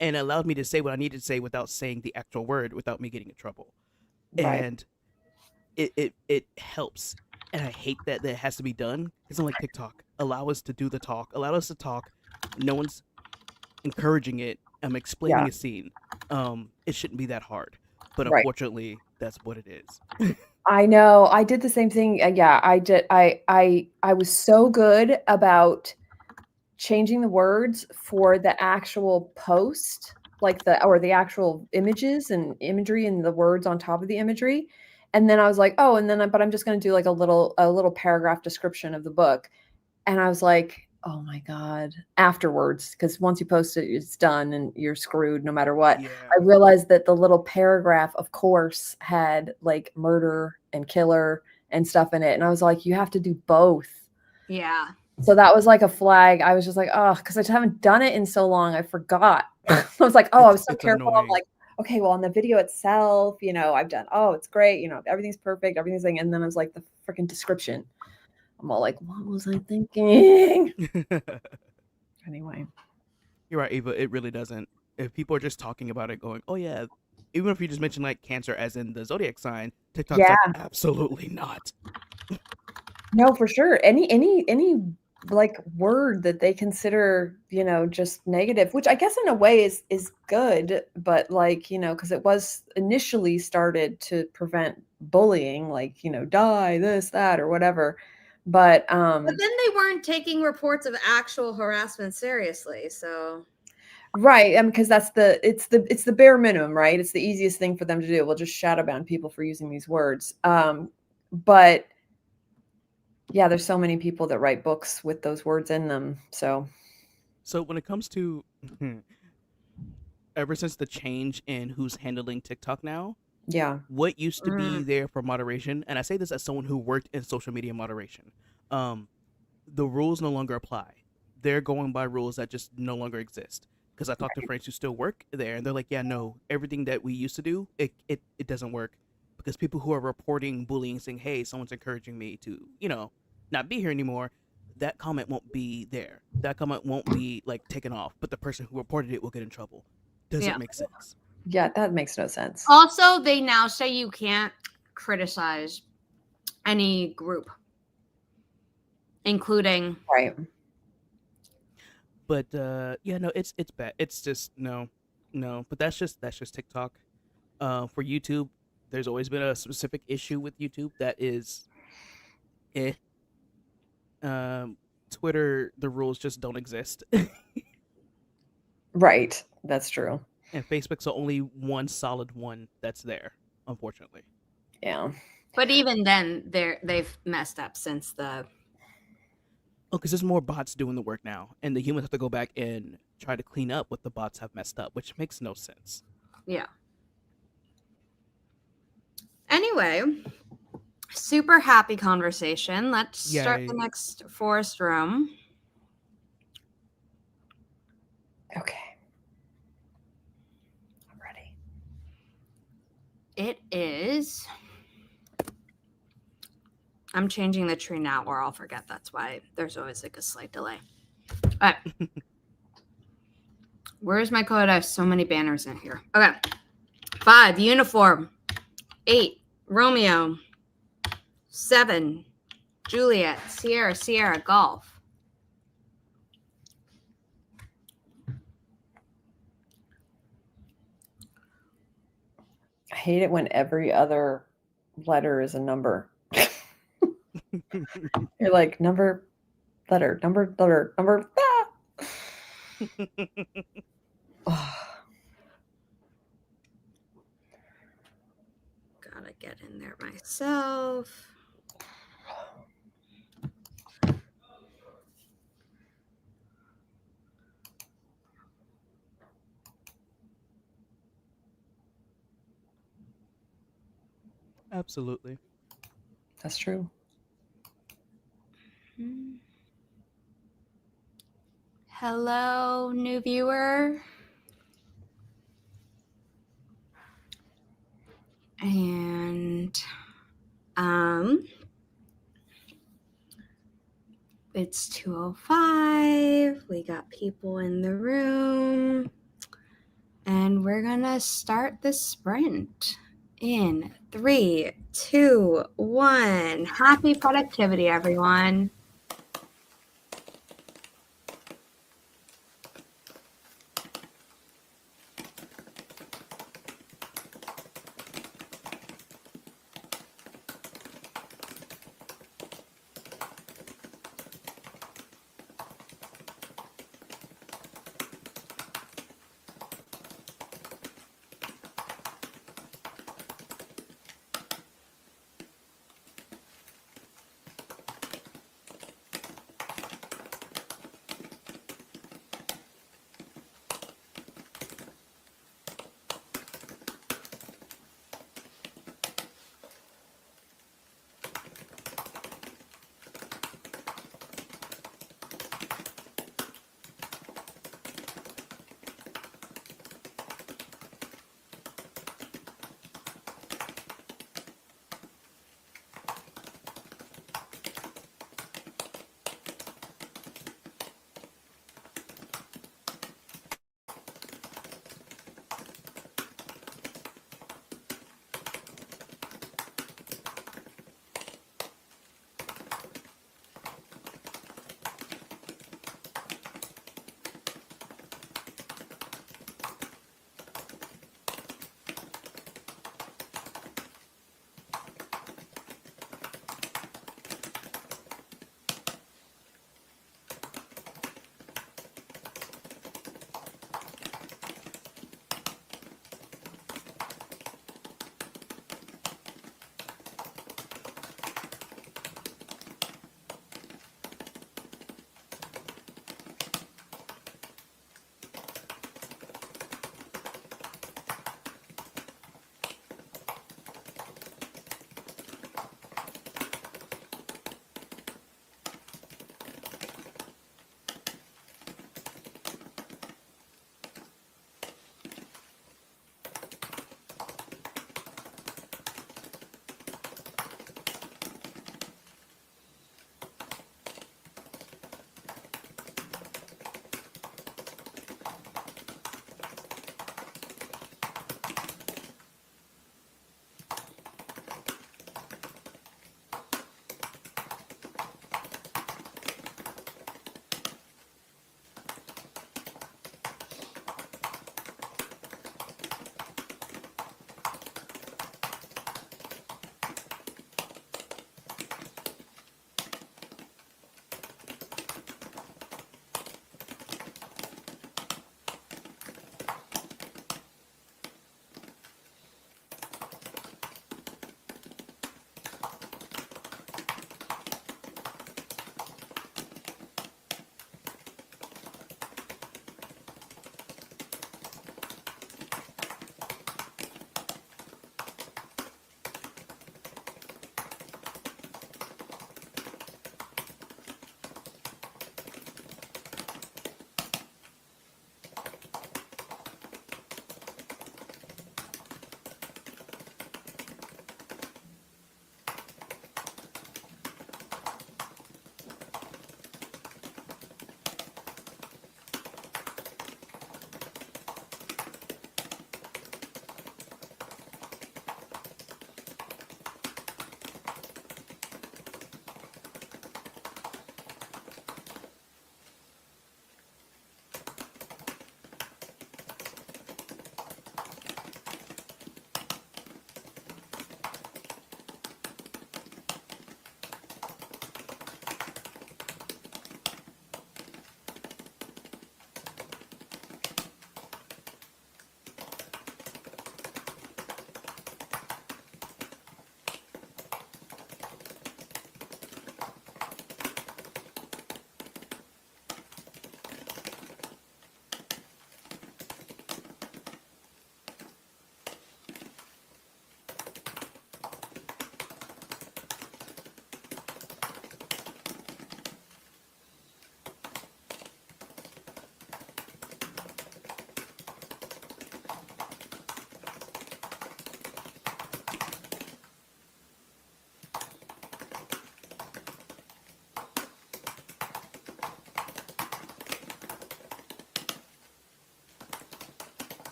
and allowed me to say what I needed to say without saying the actual word, without me getting in trouble. Right. And it helps, and I hate that it has to be done because I'm like, TikTok, allow us to do the talk, allow us to talk. No one's encouraging it. I'm explaining a scene. It shouldn't be that hard, but unfortunately, that's what it is. I know. I did the same thing. Yeah, I did. I was so good about changing the words for the actual post, like the actual images and imagery and the words on top of the imagery. And then I was like, oh, but I'm just going to do like a little paragraph description of the book. And I was like, oh my God, afterwards, because once you post it, it's done and you're screwed no matter what. Yeah. I realized that the little paragraph, of course, had like murder and killer and stuff in it. And I was like, you have to do both. Yeah. So that was like a flag. I was just like, oh, because I just haven't done it in so long. I forgot. I was like, oh, I was so careful. I'm like, okay, well, on the video itself, I've done, oh, it's great, everything's perfect, everything's like, and then it was like the freaking description. I'm all like, what was I thinking? Anyway. You're right, Eva. It really doesn't. If people are just talking about it, going, "Oh yeah," even if you just mention like Cancer as in the zodiac sign, TikTok's Yeah, like, "Absolutely not." no, for sure. Any like word that they consider, just negative, which I guess in a way is good, but like, because it was initially started to prevent bullying, like, die, this, that, or whatever. But then they weren't taking reports of actual harassment seriously. So right, because it's the bare minimum, right? It's the easiest thing for them to do. We'll just shadow ban people for using these words. But yeah, there's so many people that write books with those words in them. So So when it comes to ever since the change in who's handling TikTok now, yeah, what used to be there for moderation, and I say this as someone who worked in social media moderation, um, the rules no longer apply. They're going by rules that just no longer exist. Because I talked to friends who still work there, and they're like, "Yeah, no, everything that we used to do, it doesn't work." Because people who are reporting bullying, saying, "Hey, someone's encouraging me to, not be here anymore," that comment won't be there. That comment won't be like taken off, but the person who reported it will get in trouble. Doesn't yeah. make sense. yeah, that makes no sense. Also, they now say you can't criticize any group, including Right. But yeah, no, it's bad. It's just no. But that's just TikTok. For YouTube, there's always been a specific issue with YouTube that is, eh. Um, Twitter, the rules just don't exist, Right. That's true. and Facebook's the only one solid one that's there, unfortunately. Yeah. but even then they've messed up since the Oh, because there's more bots doing the work now, and the humans have to go back and try to clean up what the bots have messed up, which makes no sense. yeah. Anyway, super happy conversation. Let's start the Yay. next forest room. Okay. I'm ready. It is. I'm changing the tree now, or I'll forget. That's why there's always like a slight delay. All right. Where's my code? I have so many banners in here. Okay. 5, uniform. 8, Romeo. 7, Juliet. Sierra, golf. I hate it when every other letter is a number. You're like number, letter, number, letter, number. Oh, Gotta get in there myself. Absolutely. that's true. Hello, new viewer. And it's 2:05. We got people in the room. And we're gonna start the sprint in 3, 2, 1. Happy productivity, everyone.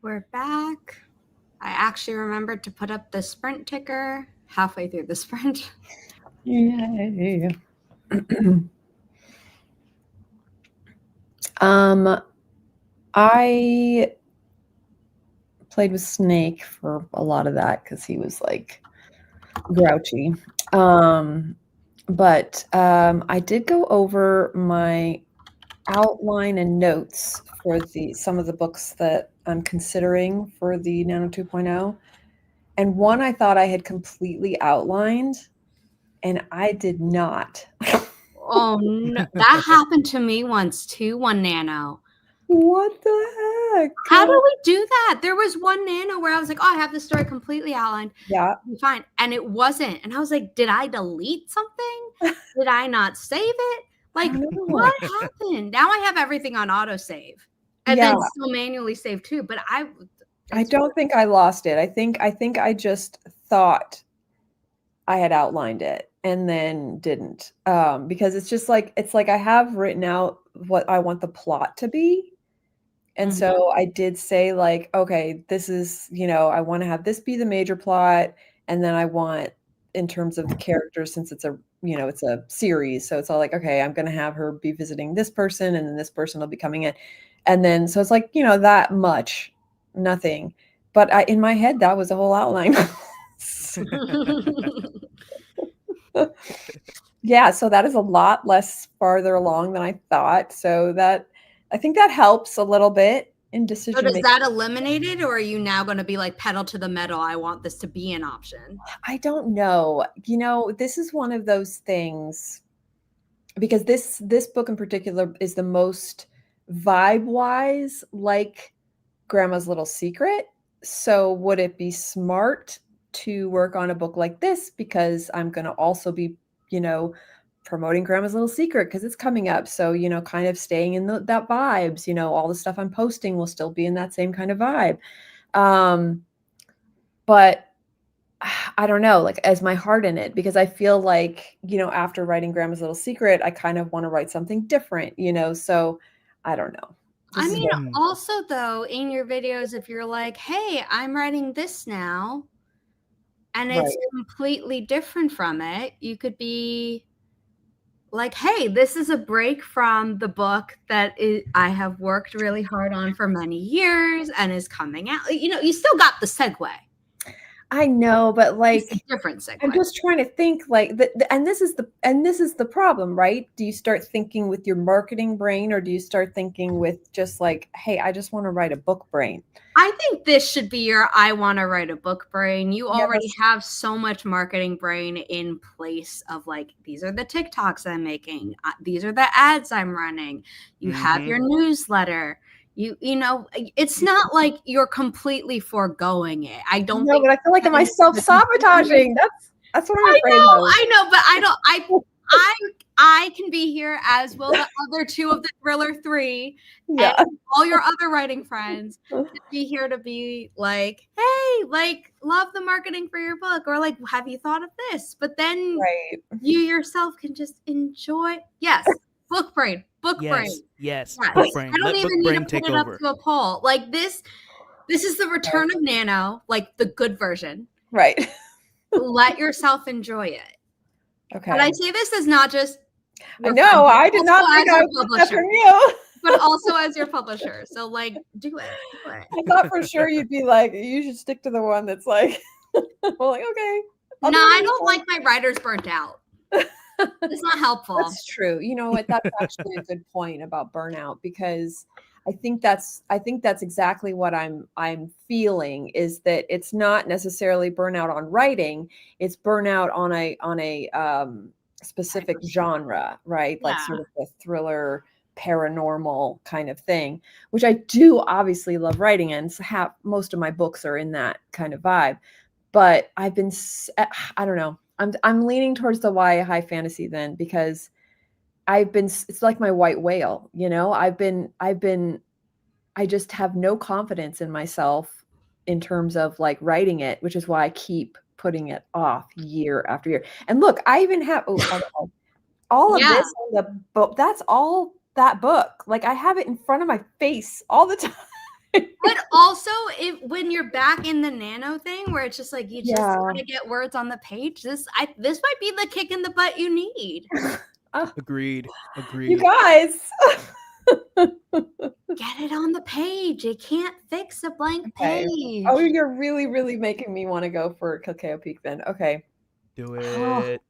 we're back. I actually remembered to put up the sprint ticker halfway through the sprint. Yay. I played with Snake for a lot of that because he was like grouchy. But I did go over my outline and notes for some of the books that I'm considering for the Nano 2.0. And one I thought I had completely outlined, and I did not. Oh, no. That happened to me once too, one Nano. What the heck? How do we do that? There was one Nano where I was like, oh, I have the story completely outlined. Yeah. Fine. And it wasn't. And I was like, did I delete something? Did I not save it? Like, what happened? Now I have everything on autosave. And then still manually save too. But I don't think I lost it. I think I just thought I had outlined it and then didn't. Because it's like I have written out what I want the plot to be. And so I did say like, okay, this is, I want to have this be the major plot. And then I want, in terms of the characters, since it's it's a series. So it's all like, okay, I'm going to have her be visiting this person and then this person will be coming in. And then, so it's like, that much, nothing. But in my head, that was the whole outline. Yeah. So that is a lot less farther along than I thought. So I think that helps a little bit in decision making. So does that eliminate it, or are you now going to be like pedal to the metal? I want this to be an option. I don't know. This is one of those things, because this book in particular is the most vibe-wise like Grandma's Little Secret. So would it be smart to work on a book like this, because I'm going to also be, promoting Grandma's Little Secret because it's coming up. So, kind of staying in that vibes, all the stuff I'm posting will still be in that same kind of vibe. But I don't know, like, as my heart in it, because I feel like, after writing Grandma's Little Secret, I kind of want to write something different, so I don't know. I mean, also though, in your videos, if you're like, hey, I'm writing this now, and it's completely different from it, you could be like, hey, this is a break from the book that I have worked really hard on for many years and is coming out. You still got the segue. I know, but like, it's a different segue. I'm just trying to think like and this is the problem, right? Do you start thinking with your marketing brain, or do you start thinking with just like, hey, I just want to write a book brain? I think this should be your I want to write a book brain. You already have so much marketing brain in place of like, these are the TikToks I'm making. These are the ads I'm running. You have your newsletter. It's not like you're completely foregoing it. I don't know, but I feel like, am I self-sabotaging? That's what I'm afraid of. I know, but I can be here, as will the other two of the Thriller 3, and all your other writing friends can be here to be like, hey, like, love the marketing for your book, or like, have you thought of this? But then you yourself can just enjoy. Yes, book brain. Yes, book brain. I don't even need to put it up to a poll. Like this is the return of Nano, like the good version. Right. Let yourself enjoy it. Okay. But I say this as not just I know, I did not think I was that from you. But also as your publisher. So like, do it. I thought for sure you'd be like, you should stick to the one that's like, well, like, okay. No, I don't like my writers burnt out. It's not helpful. That's true. You know what? That's actually a good point about burnout, because I think that's exactly what I'm feeling, is that it's not necessarily burnout on writing, it's burnout on a specific genre, right? Like sort of a thriller, paranormal kind of thing, which I do obviously love writing, and most of my books are in that kind of vibe. But I don't know. I'm leaning towards the YA high fantasy then, because it's like my white whale, I just have no confidence in myself in terms of like writing it, which is why I keep putting it off year after year. And look, I even have all of this on the book. That's all that book. Like, I have it in front of my face all the time. But also, when you're back in the nano thing, where it's just like you just Yeah. gotta get words on the page, this might be the kick in the butt you need. Agreed. You guys. Get it on the page. It can't fix a blank Okay. page. Oh, you're really, really making me want to go for Cacao Peak then. Okay. Do Oh, it.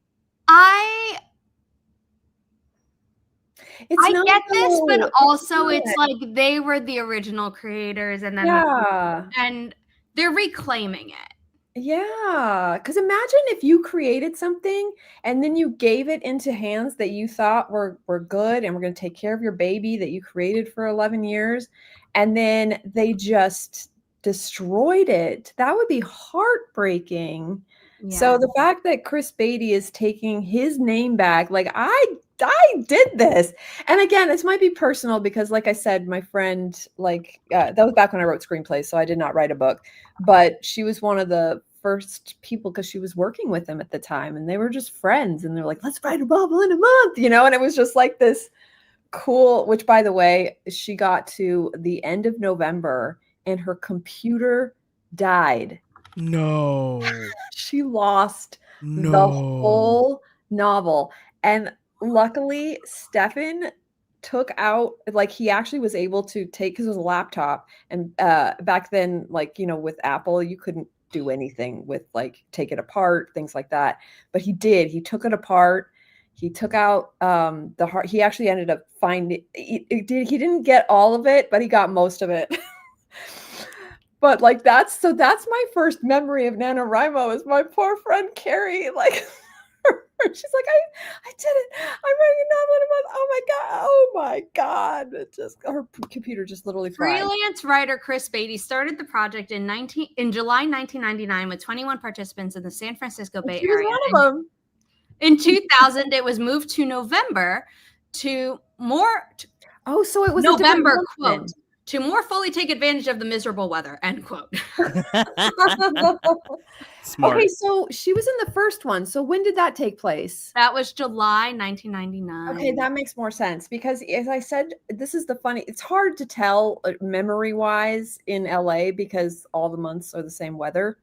it's I not get this, but though. also it's not. like they were the original creators, and then Yeah. and they're reclaiming it. Yeah. Because imagine if you created something and then you gave it into hands that you thought were good and were going to take care of your baby that you created for 11 years, and then they just destroyed it. That would be heartbreaking. So Yeah. the fact that Chris Beatty is taking his name back, like I did this. And again, this might be personal because like I said, my friend, like that was back when I wrote screenplays, so I did not write a book, but she was one of the first people because she was working with him at the time and they were just friends and they're like, let's write a novel in a month, and it was just like this cool, which by the way, she got to the end of November and her computer died. No. She lost the No. whole novel. And luckily, Stefan took out, like, he actually was able to take, because it was a laptop. And back then, like, with Apple, you couldn't do anything with, like, take it apart, things like that. But he did. He took it apart. He took out the heart. He actually ended up finding, he didn't get all of it, but he got most of it. But like that's my first memory of NaNoWriMo is my poor friend Carrie. Like she's like, I did it. I'm writing a novel in a month. Oh my God. It just, her computer just literally fried. Freelance writer Chris Beatty started the project in July 1999 with 21 participants in the San Francisco Bay She was Area. one of them. In 2000, it was moved to November to more. Oh, so it was November, quote, to more fully take advantage of the miserable weather, end quote. Smart. Okay, so she was in the first one. So when did that take place? That was July 1999. Okay, that makes more sense because as I said, this is the funny, it's hard to tell memory-wise in LA because all the months are the same weather.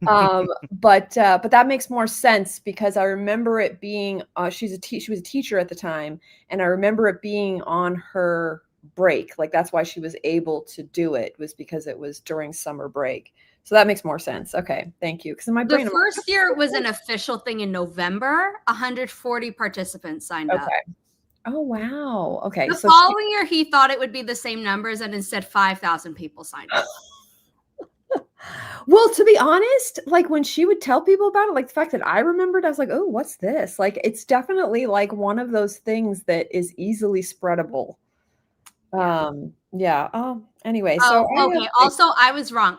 But that makes more sense because I remember it being she was a teacher at the time, and I remember it being on her break. Like that's why she was able to do it, was because it was during summer break. So that makes more sense. Okay, thank you. Because in my brain, the first year it was an official thing in November. 140 participants signed up. Oh wow. Okay. The following year he thought it would be the same numbers, and instead 5,000 people signed up. Well, to be honest, like when she would tell people about it, like the fact that I remembered, I was like, oh, what's this? Like, it's definitely like one of those things that is easily spreadable. Yeah. Anyway. So okay. Also, I was wrong.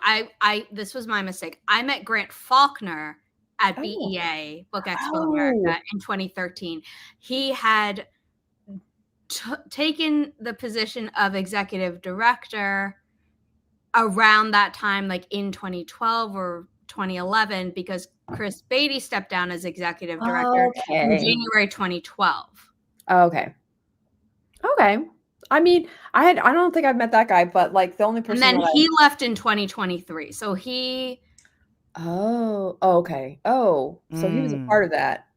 This was my mistake. I met Grant Faulkner at BEA, Book Expo America, in 2013. He had taken the position of executive director around that time, like in 2012 or 2011, because Chris Beatty stepped down as executive director in January 2012. Okay. I mean, I don't think I've met that guy, but like the only person. And then he left in 2023. So he. Oh, okay. Oh, so he was a part of that.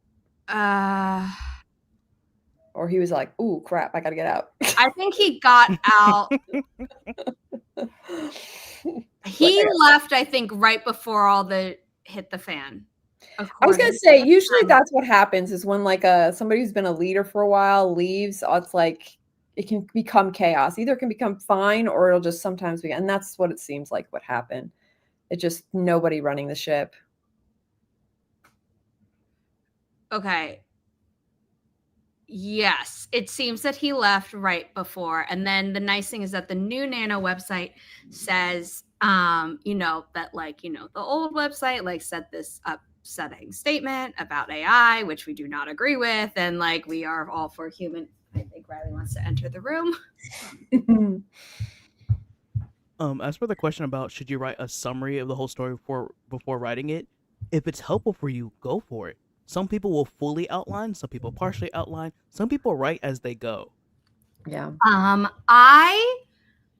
Or he was like, "Ooh, crap! I gotta get out." I think he got out. He left, I think, right before all the hit the fan. I was gonna say, usually that's what happens is when like somebody who's been a leader for a while leaves. It's like it can become chaos. Either it can become fine, or it'll just sometimes be, and that's what it seems like what happened. It's just nobody running the ship. Okay. Yes, it seems that he left right before. And then the nice thing is that the new Nano website says, that like, the old website like set this upsetting statement about AI, which we do not agree with. And like, we are all for human. I think Riley wants to enter the room. As for the question about should you write a summary of the whole story before writing it, if it's helpful for you, go for it. Some people will fully outline, some people partially outline, some people write as they go. Yeah.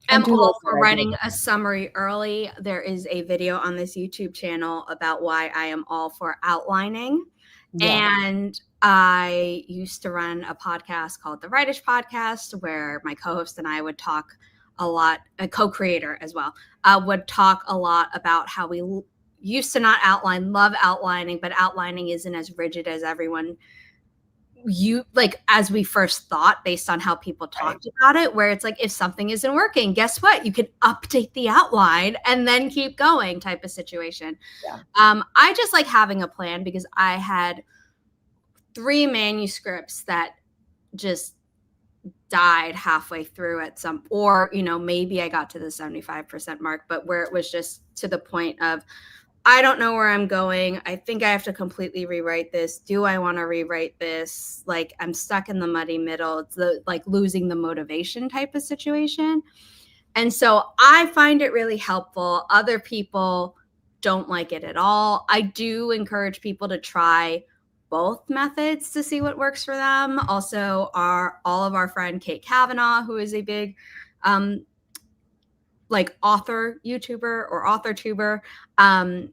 I am do love all for that idea. writing a summary early. There is a video on this YouTube channel about why I am all for outlining. Yeah. And I used to run a podcast called the Writish Podcast, where my co-host and I would talk a lot, a co-creator as well, would talk a lot about how we used to not outline, love outlining, but outlining isn't as rigid as everyone as we first thought based on how people talked about it, where it's like, if something isn't working, guess what, you can update the outline and then keep going type of situation. Yeah. I just like having a plan, because I had 3 manuscripts that just died halfway through at some, or maybe I got to the 75% mark, but where it was just to the point of, I don't know where I'm going. I think I have to completely rewrite this. Do I want to rewrite this? Like, I'm stuck in the muddy middle. It's the like losing the motivation type of situation. And so I find it really helpful. Other people don't like it at all. I do encourage people to try both methods to see what works for them. Also, all of our friend Kate Kavanaugh, who is a big author YouTuber or author tuber.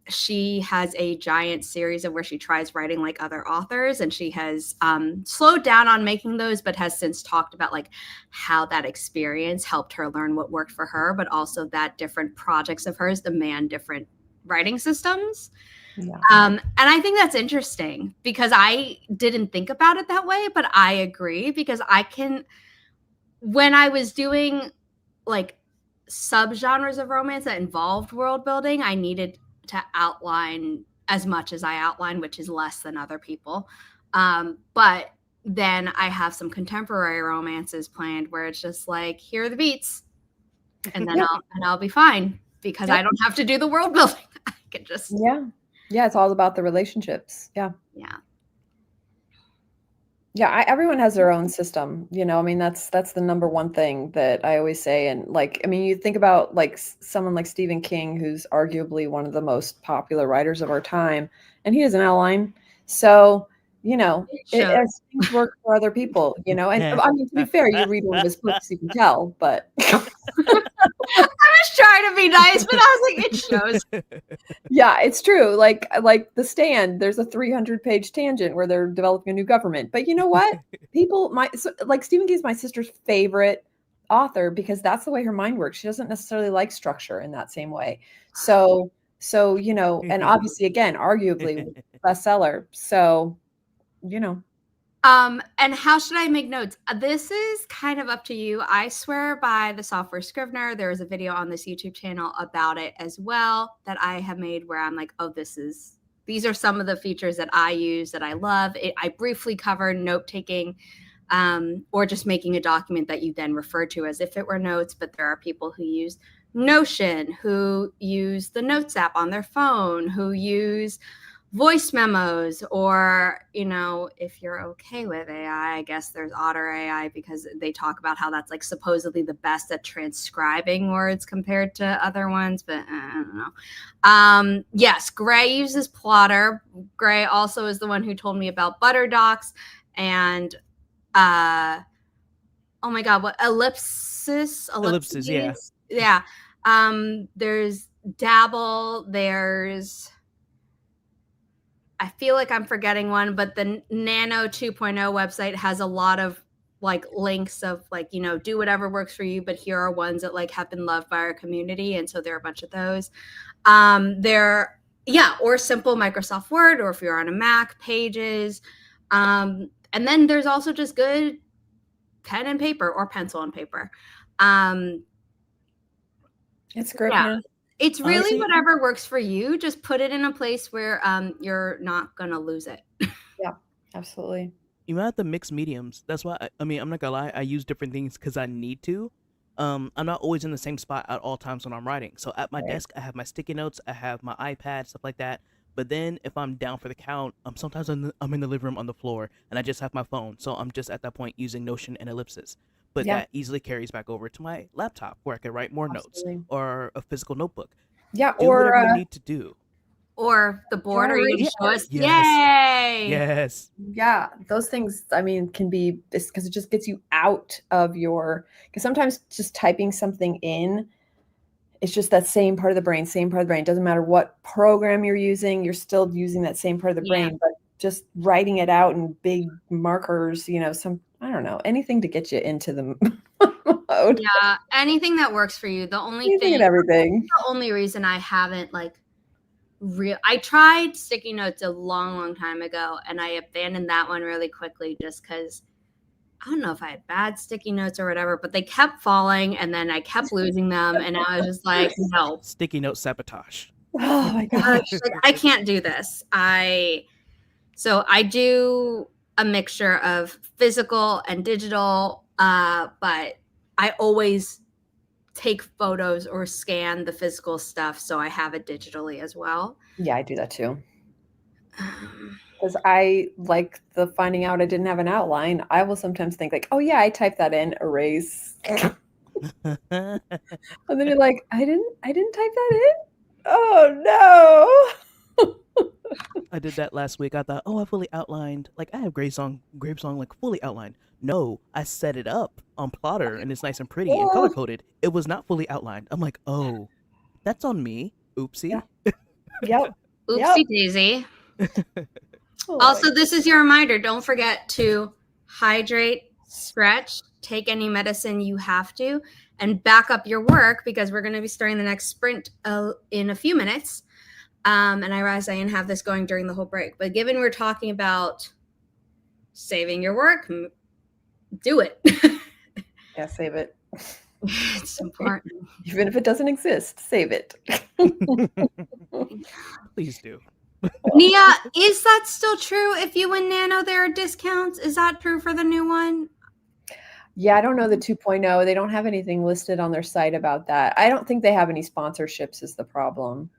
She has a giant series of where she tries writing like other authors, and she has slowed down on making those, but has since talked about like how that experience helped her learn what worked for her, but also that different projects of hers demand different writing systems. Yeah. And I think that's interesting, because I didn't think about it that way, but I agree, because when I was doing like subgenres of romance that involved world building, I needed to outline as much as I outline, which is less than other people. But then I have some contemporary romances planned where it's just like, here are the beats, and then I'll be fine, because I don't have to do the world building. I can just it's all about the relationships. Yeah. Everyone has their own system, I mean, that's the number one thing that I always say. And like, I mean, you think about like someone like Stephen King, who's arguably one of the most popular writers of our time, and he doesn't outline. So, as things work for other people, and I mean, to be fair, you read one of his books, you can tell, but I was trying to be nice, but I was like, it shows. Yeah, it's true. Like The Stand, there's a 300-page tangent where they're developing a new government. But you know what? Like Stephen King's my sister's favorite author, because that's the way her mind works. She doesn't necessarily like structure in that same way. So and obviously, again, arguably bestseller. So, and how should I make notes? This is kind of up to you. I swear by the software Scrivener. There is a video on this YouTube channel about it as well that I have made, where I'm like, oh, these are some of the features that I use that I love. I briefly cover note taking, or just making a document that you then refer to as if it were notes. But there are people who use Notion, who use the Notes app on their phone, who use voice memos, or if you're okay with AI, I guess there's Otter AI, because they talk about how that's like supposedly the best at transcribing words compared to other ones, but I don't know. Yes, Gray uses Plotter. Gray also is the one who told me about ButterDocs, and oh my god, what ellipses, yeah. There's Dabble, there's, I feel like I'm forgetting one, but the Nano 2.0 website has a lot of like links of like, do whatever works for you, but here are ones that like have been loved by our community. And so there are a bunch of those. Or simple Microsoft Word, or if you're on a Mac, Pages. And then there's also just good pen and paper, or pencil and paper. It's great. Yeah. It's really honestly, whatever works for you. Just put it in a place where you're not going to lose it. Yeah, absolutely. You might have to mix mediums. That's why, I mean, I'm not going to lie. I use different things because I need to. I'm not always in the same spot at all times when I'm writing. So at my desk, I have my sticky notes. I have my iPad, stuff like that. But then if I'm down for the count, sometimes I'm in the living room on the floor, and I just have my phone. So I'm just at that point using Notion and ellipses. But that easily carries back over to my laptop, where I can write more notes, or a physical notebook. Yeah, do whatever you need to do. or the board, or you can show us. Yes. Yay! Yes. Yeah, those things, I mean, can be because it just gets you out of because sometimes just typing something in, it's just that same part of the brain. Doesn't matter what program you're using, you're still using that same part of the brain, but just writing it out in big markers, I don't know, anything to get you into the mode. Yeah, anything that works for you. Anything and everything. The only reason I haven't I tried sticky notes a long time ago, and I abandoned that one really quickly just because I don't know if I had bad sticky notes or whatever, but they kept falling, and then I kept losing them, and I was just like, no. Sticky note sabotage. Oh my gosh. I can't do this. So I do a mixture of physical and digital, but I always take photos or scan the physical stuff so I have it digitally as well. Yeah, I do that too. Because I like the finding out I didn't have an outline. I will sometimes think like, oh yeah, I typed that in, erase. And then you're like, I didn't type that in? Oh no. I did that last week. I thought, oh, I fully outlined. Like I have Grape Song like fully outlined. No, I set it up on Plotter and it's nice and pretty and color coded. It was not fully outlined. I'm like, oh, that's on me. Oopsie. Yeah. Yep. Oopsie daisy. Also, this is your reminder. Don't forget to hydrate, stretch, take any medicine you have to, and back up your work because we're going to be starting the next sprint in a few minutes. And I realize I didn't have this going during the whole break. But given we're talking about saving your work, do it. Yeah, save it. It's important. Even if it doesn't exist, save it. Please do. Nia, is that still true? If you win Nano, there are discounts. Is that true for the new one? Yeah, I don't know the 2.0. They don't have anything listed on their site about that. I don't think they have any sponsorships is the problem.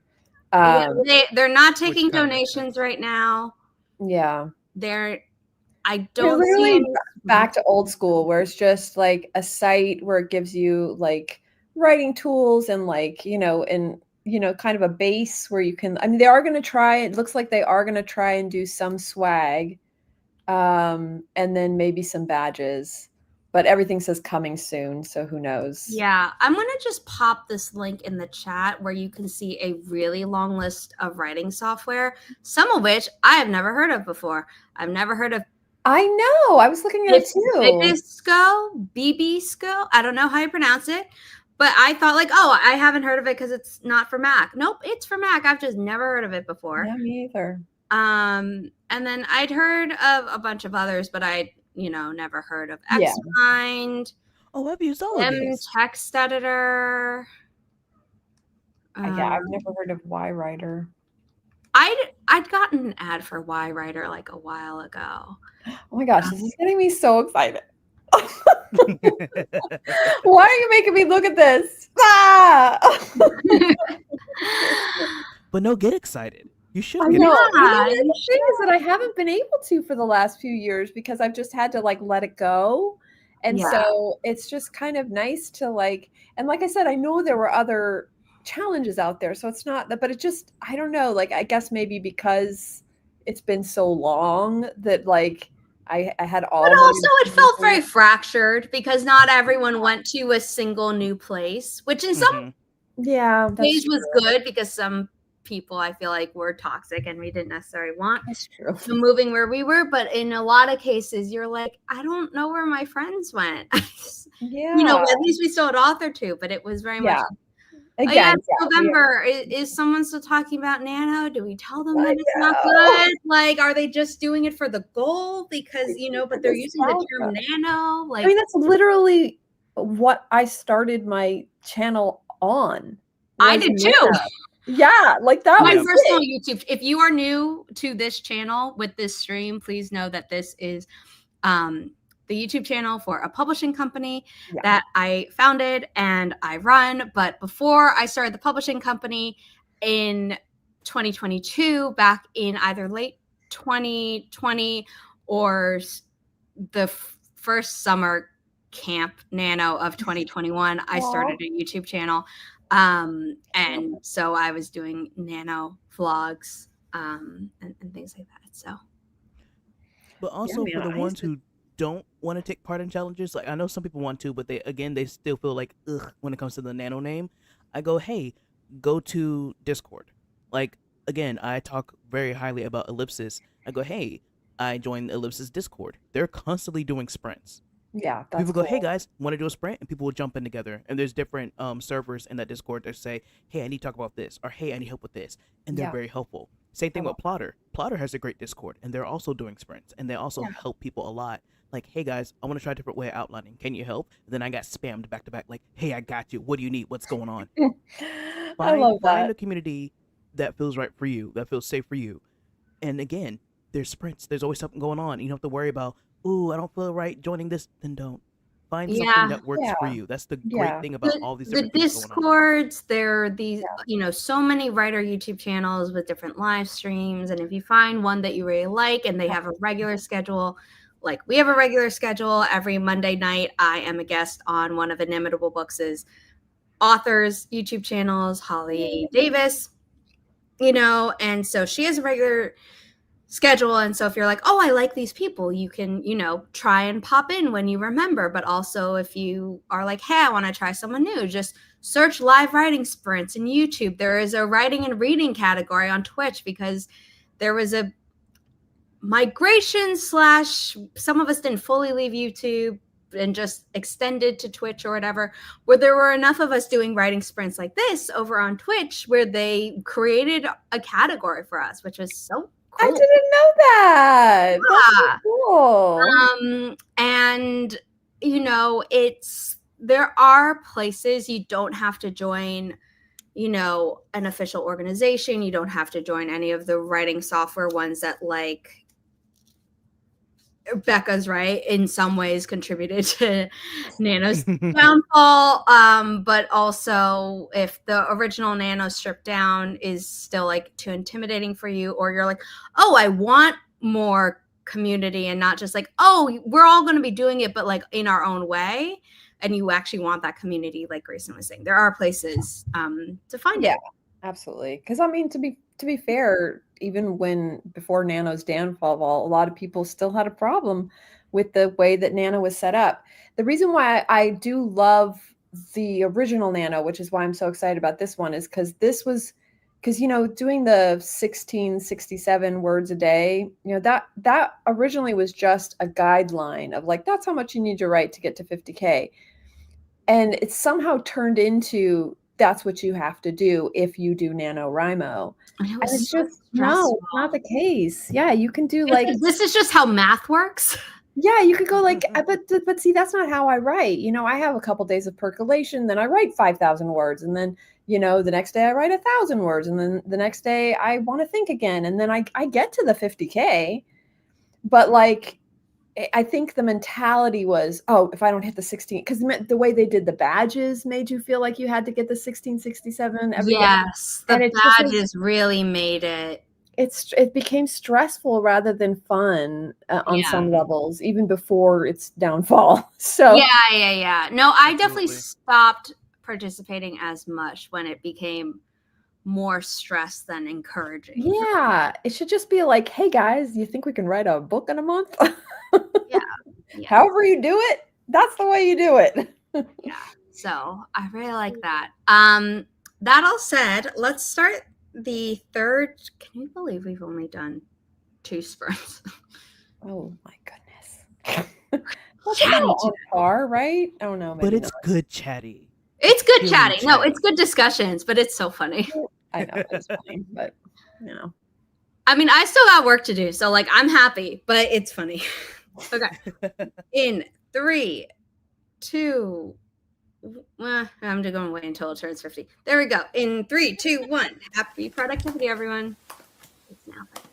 They're not taking donations right now. Yeah. I don't see back to old school where it's just like a site where it gives you like writing tools and kind of a base where you can, they are going to try, it looks like they are going to try and do some swag, and then maybe some badges, but everything says coming soon. So who knows? Yeah. I'm going to just pop this link in the chat where you can see a really long list of writing software, some of which I have never heard of before. I've never heard of. I know. I was looking at it too. Bibisco. I don't know how you pronounce it. But I thought I haven't heard of it because it's not for Mac. Nope, it's for Mac. I've just never heard of it before. Yeah, me either. And then I'd heard of a bunch of others, but I'd, never heard of Xmind. Oh, I've used all of these. Text editor. Yeah, I've never heard of YWriter. I'd gotten an ad for YWriter a while ago. Oh my gosh, this is getting me so excited. Why are you making me look at this? But no, get excited. You should get excited. The thing is that I haven't been able to for the last few years because I've just had to let it go. And so it's just kind of nice to and like I said, I know there were other challenges out there. So it's not that, but it just, I don't know, I guess maybe because it's been so long that I had all. But also it felt very fractured because not everyone went to a single new place, which in some ways was good because some people I feel like were toxic and we didn't necessarily want moving where we were. But in a lot of cases, you're like, I don't know where my friends went. At least we still had author too, but it was very much. Again, November. Is someone still talking about Nano? Do we tell them that it's not good? Are they just doing it for the goal? Because, but they're using the term Nano. That's literally what I started my channel on. I did too. Yeah, that my was personal YouTube. If you are new to this channel with this stream, please know that this is the YouTube channel for a publishing company that I founded and I run. But before I started the publishing company in 2022, back in either late 2020 or the first summer camp Nano of 2021, I started a YouTube channel. And so I was doing nano vlogs and things like that. So But Yeah, also for man, the I used ones to. who don't want to take part in challenges, like I know some people want to, but they still feel like ugh when it comes to the nano name. I go, hey, go to Discord. Like again, I talk very highly about Ellipsis. I go, hey, I joined Ellipsis Discord. They're constantly doing sprints. Yeah, that's People go, hey cool. guys, want to do a sprint, and people will jump in together. And there's different servers in that Discord that say, hey, I need to talk about this, or hey, I need help with this, and they're Yeah, very helpful. Same I thing love with Plotter. Plotter has a great Discord, and they're also doing sprints, and they also that. help people a lot. Like, hey guys, I want to try a different way of outlining. Can you help? And then I got spammed back to back, like, hey, I got you. What do you need? What's going on? Yeah. I Find love find that. a community that feels right for you, that feels safe for you. And again, there's sprints. There's always something going on. You don't have to worry about, ooh, I don't feel right joining this. Then don't. Find something yeah, that works Yeah, for you. That's the great yeah, thing about all these the different things going on. discords, there are these, yeah. so many writer YouTube channels with different live streams. And if you find one that you really like and they have a regular schedule, like we have a regular schedule every Monday night, I am a guest on one of Inimitable Books' authors YouTube channels, Holly Davis, and so she has a regular schedule. And so if you're like, oh, I like these people, you can, try and pop in when you remember. But also if you are like, hey, I want to try someone new, just search live writing sprints in YouTube. There is a writing and reading category on Twitch because there was a migration / some of us didn't fully leave YouTube and just extended to Twitch or whatever, where there were enough of us doing writing sprints like this over on Twitch where they created a category for us, which was so I cool. didn't know that. That's so Yeah. cool. And there are places you don't have to join, an official organization. You don't have to join any of the writing software ones that, like, Becca's right in some ways contributed to Nano's downfall. But also if the original Nano stripped down is still like too intimidating for you, or you're like, oh, I want more community and not just like, oh, we're all going to be doing it, but like in our own way. And you actually want that community, like Grayson was saying, there are places to find Yeah, it. absolutely. Because I mean, to be fair, even before Nano's downfall, a lot of people still had a problem with the way that Nano was set up. The reason why I do love the original Nano, which is why I'm so excited about this one, is because doing the 1667 words a day, that originally was just a guideline of like, that's how much you need to write to get to 50K. And it's somehow turned into that's what you have to do if you do NaNoWriMo. And it And was it's so just, no, stressful. it's not the case. Yeah, you can do It's like, like, this is just how math works. yeah, you could go like, but see, that's not how I write. I have a couple days of percolation, then I write 5,000 words. And then, the next day I write 1,000 words. And then the next day I want to think again. And then I get to the 50K. But like, I think the mentality was, oh, if I don't hit the 16, because the way they did the badges made you feel like you had to get the 1667 every day. Yes, And the it just was, badges really made it. it became stressful rather than fun on Yeah. some levels, even before its downfall. So Yeah. No, I definitely Absolutely. stopped participating as much when it became more stress than encouraging. yeah, it should just be like, hey guys, you think we can write a book in a month? Yeah. However you do it, that's the way you do it. Yeah. So I really like that. That all said, let's start the third. Can you believe we've only done 2 sprints? Oh my goodness. That's Chatty about on par, right? I don't know, But maybe it's not. good chatty. It's good Killing chatting. No, chatty. it's good discussions, but it's so funny. I know it's funny, but I mean, I still got work to do, so like I'm happy, but it's funny. Okay. In 3, 2, I'm just going to wait until it turns 50. There we go. In 3, 2, 1. Happy productivity, everyone. It's now 5.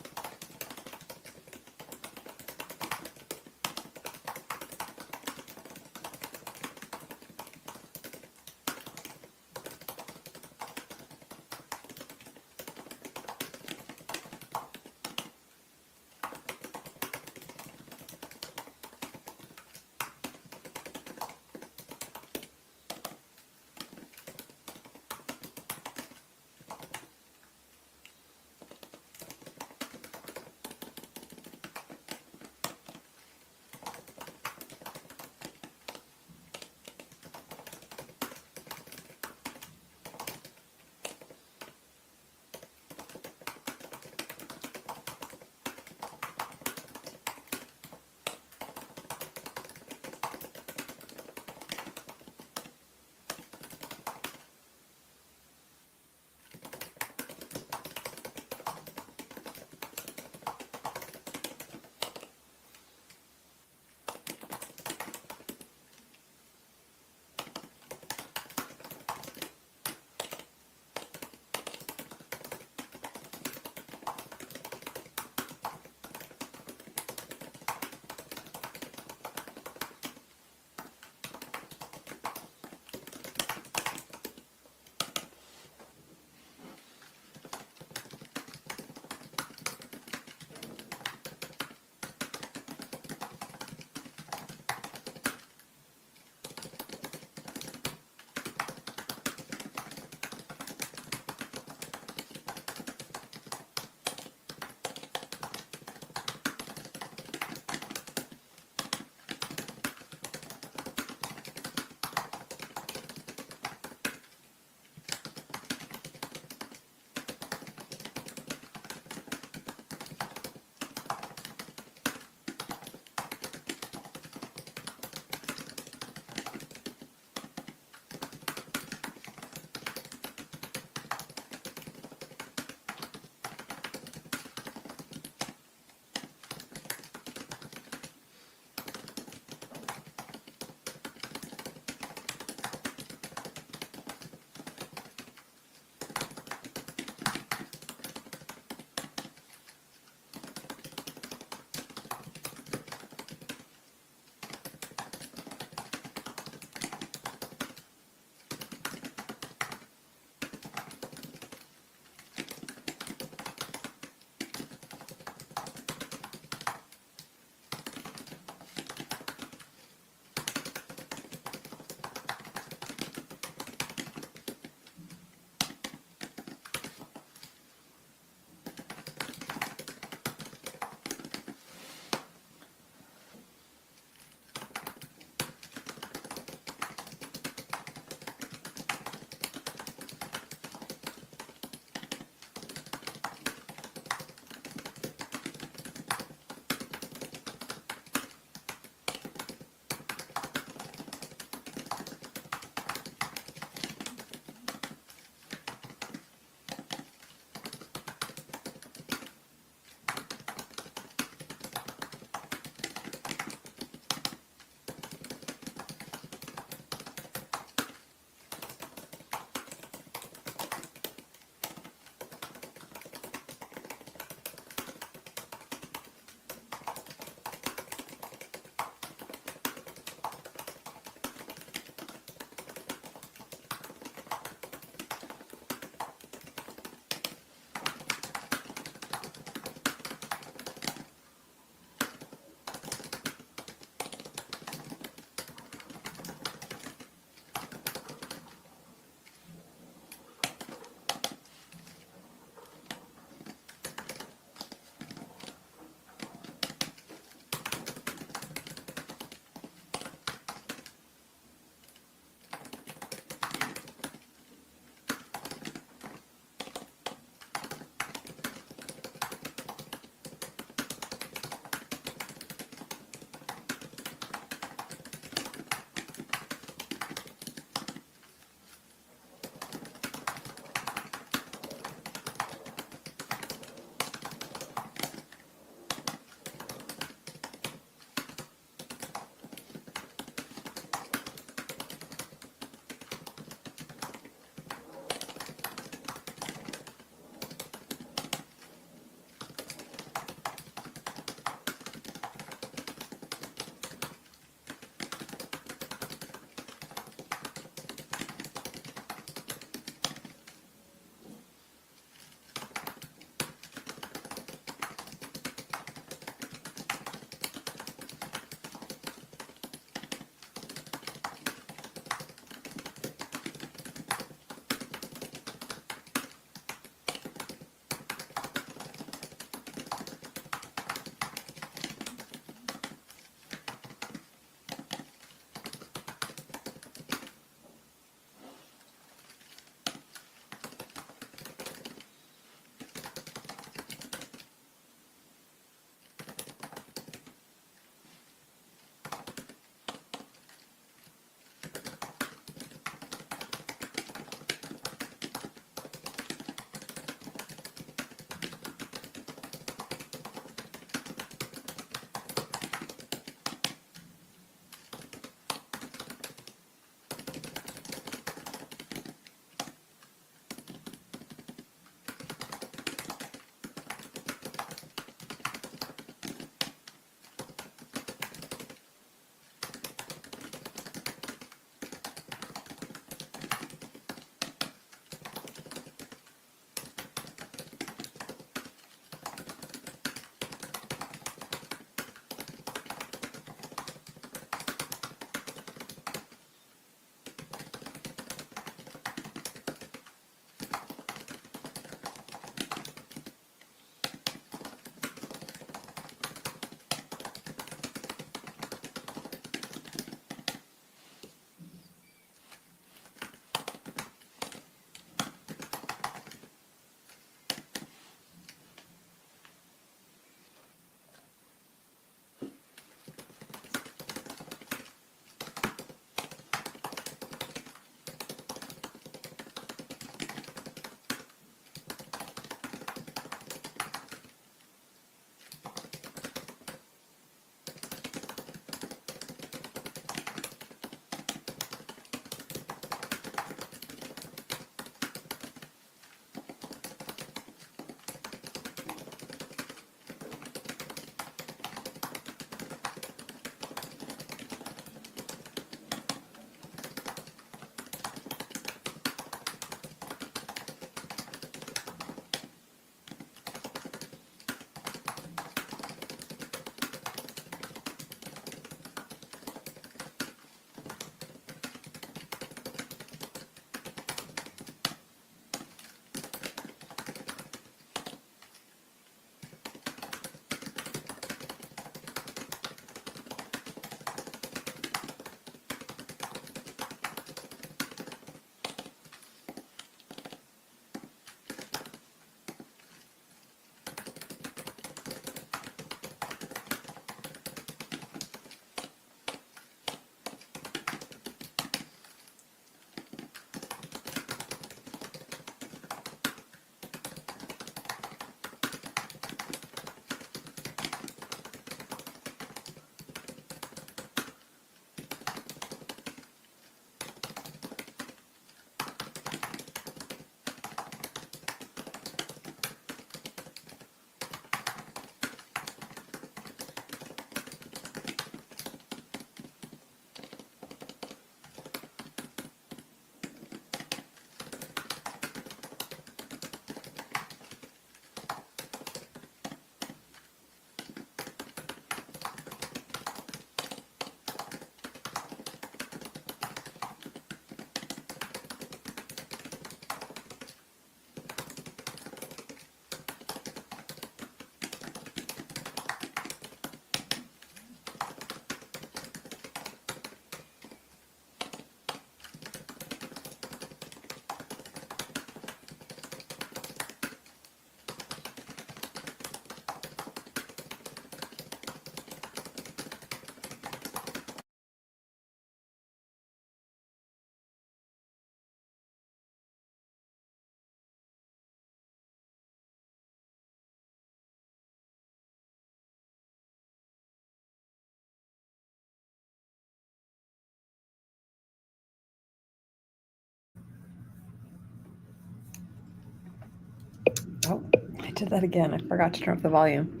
Oh, I did that again. I forgot to turn up the volume.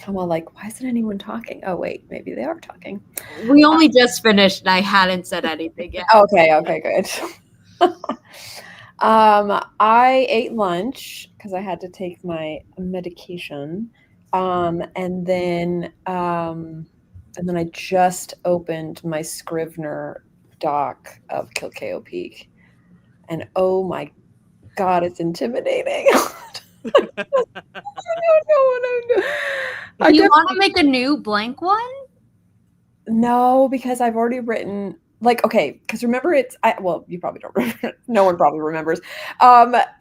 I'm all like, why isn't anyone talking? Oh, wait, maybe they are talking. We only just finished, and I hadn't said anything yet. Okay, good. I ate lunch because I had to take my medication, and then I just opened my Scrivener doc of Kilkeo Peak, and oh my God, it's intimidating. I don't know what I'm doing. Do you want to make a new blank one? No, because I've already written, like, okay, because remember well, you probably don't remember. No one probably remembers.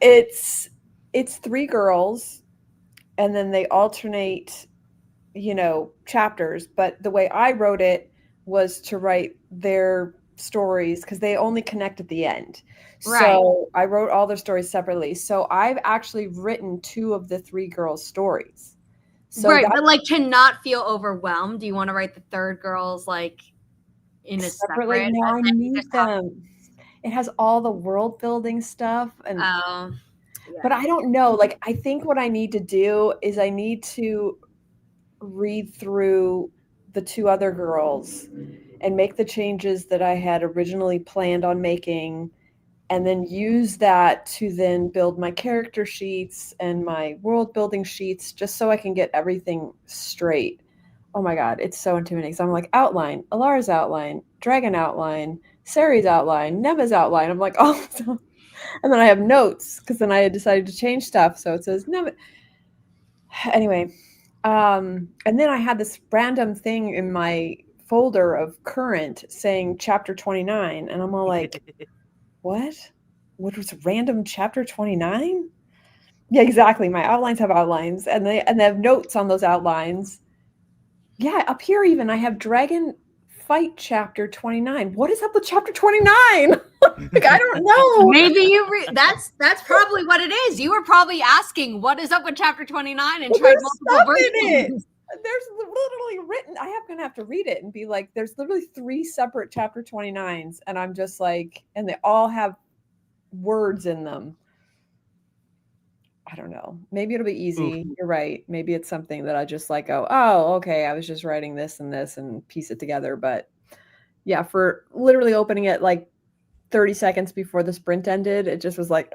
It's 3 girls, and then they alternate, chapters. But the way I wrote it was to write their stories because they only connect at the end. Right. So I wrote all their stories separately. So I've actually written 2 of the 3 girls' stories. So right, but like to not feel overwhelmed, do you want to write the third girls like in a separately. separate? No, I need them. It has all the world building stuff, and yeah. but I don't know. Like, I think what I need to do is I need to read through the 2 other girls and make the changes that I had originally planned on making, and then use that to then build my character sheets and my world building sheets, just so I can get everything straight. Oh my God, it's so intimidating. So I'm like, outline, Alara's outline, Dragon outline, Sari's outline, Nema's outline. I'm like, oh, and then I have notes because then I had decided to change stuff. So it says Nema. Anyway, and then I had this random thing in my folder of current saying chapter 29, and I'm all like, what? What was random chapter 29? Yeah, exactly. My outlines have outlines, and they have notes on those outlines. Yeah, up here even I have Dragon Fight chapter 29. What is up with chapter 29? Like, I don't know. Maybe that's probably what it is. You were probably asking what is up with chapter 29 and tried multiple versions. There's literally written, I'm gonna have to read it and be like, there's literally 3 separate chapter 29s, and I'm just like, and they all have words in them. I don't know. Maybe it'll be easy. You're right. Maybe it's something that I just like go, oh, okay, I was just writing this and piece it together. But yeah, for literally opening it like 30 seconds before the sprint ended, it just was like,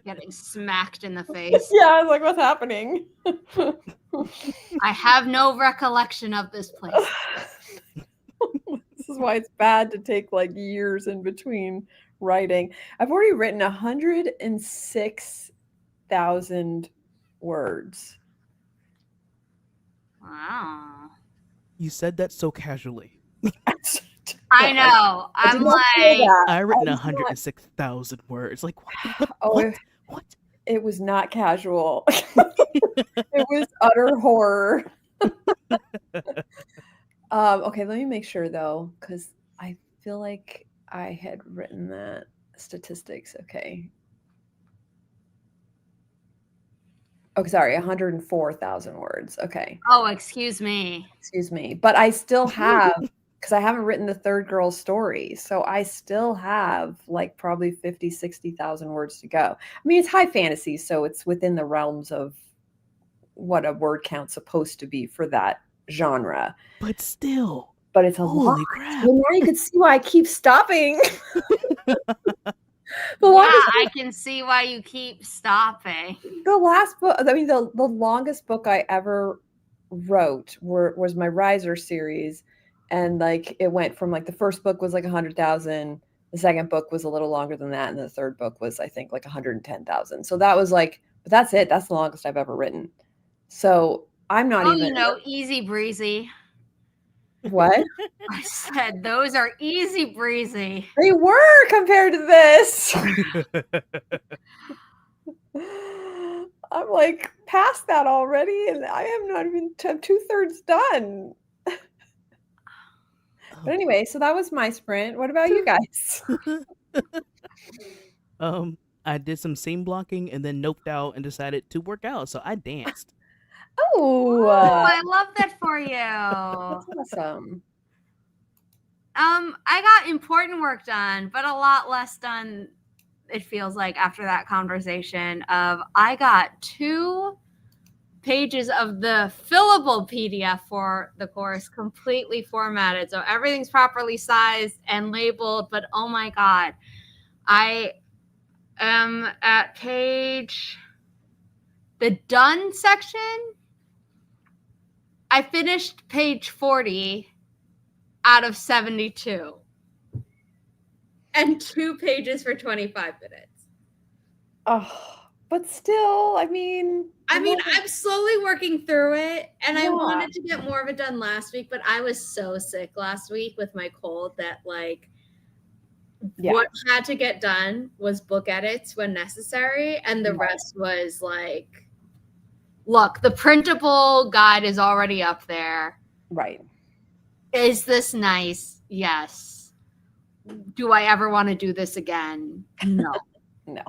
Getting smacked in the face. Yeah, I was like, what's happening? I have no recollection of this place. This is why it's bad to take like years in between writing. I've already written 106,000 words. Wow. You said that so casually. I know. I'm like, I written 106,000 words. Like, what? What? It was not casual. It was utter horror. Okay, let me make sure though, because I feel like I had written that statistics. Okay. Oh, sorry, 104,000 words. Okay. Oh, excuse me. But I still have, because I haven't written the third girl's story. So I still have like probably 50, 60,000 words to go. I mean, it's high fantasy, so it's within the realms of what a word count's supposed to be for that genre. But still. But it's a holy lot. crap. Well, now you can see why I keep stopping. I can see why you keep stopping. The last book, I mean, the longest book I ever wrote was my Riser series. And like, it went from like, the first book was like 100,000. The second book was a little longer than that. And the third book was, I think, like 110,000. So that was like, but that's it. That's the longest I've ever written. So I'm not even. Easy breezy. What? I said those are easy breezy. They were compared to this. I'm like past that already, and I am not even 2/3 done. But anyway, so that was my sprint. What about you guys? I did some scene blocking and then noped out and decided to work out. So I danced. Oh, I love that for you. That's awesome. I got important work done, but a lot less done, it feels like, after that conversation. I got 2 pages of the fillable PDF for the course completely formatted. So everything's properly sized and labeled, but oh my God, I am at the done section. I finished page 40 out of 72 and 2 pages for 25 minutes. Oh, but still, I mean, I'm slowly working through it, and I Yeah. wanted to get more of it done last week, but I was so sick last week with my cold that like Yeah. what had to get done was book edits when necessary, and the Right. rest was like, look, the printable guide is already up there. Right. Is this nice? Yes. Do I ever want to do this again? No. No.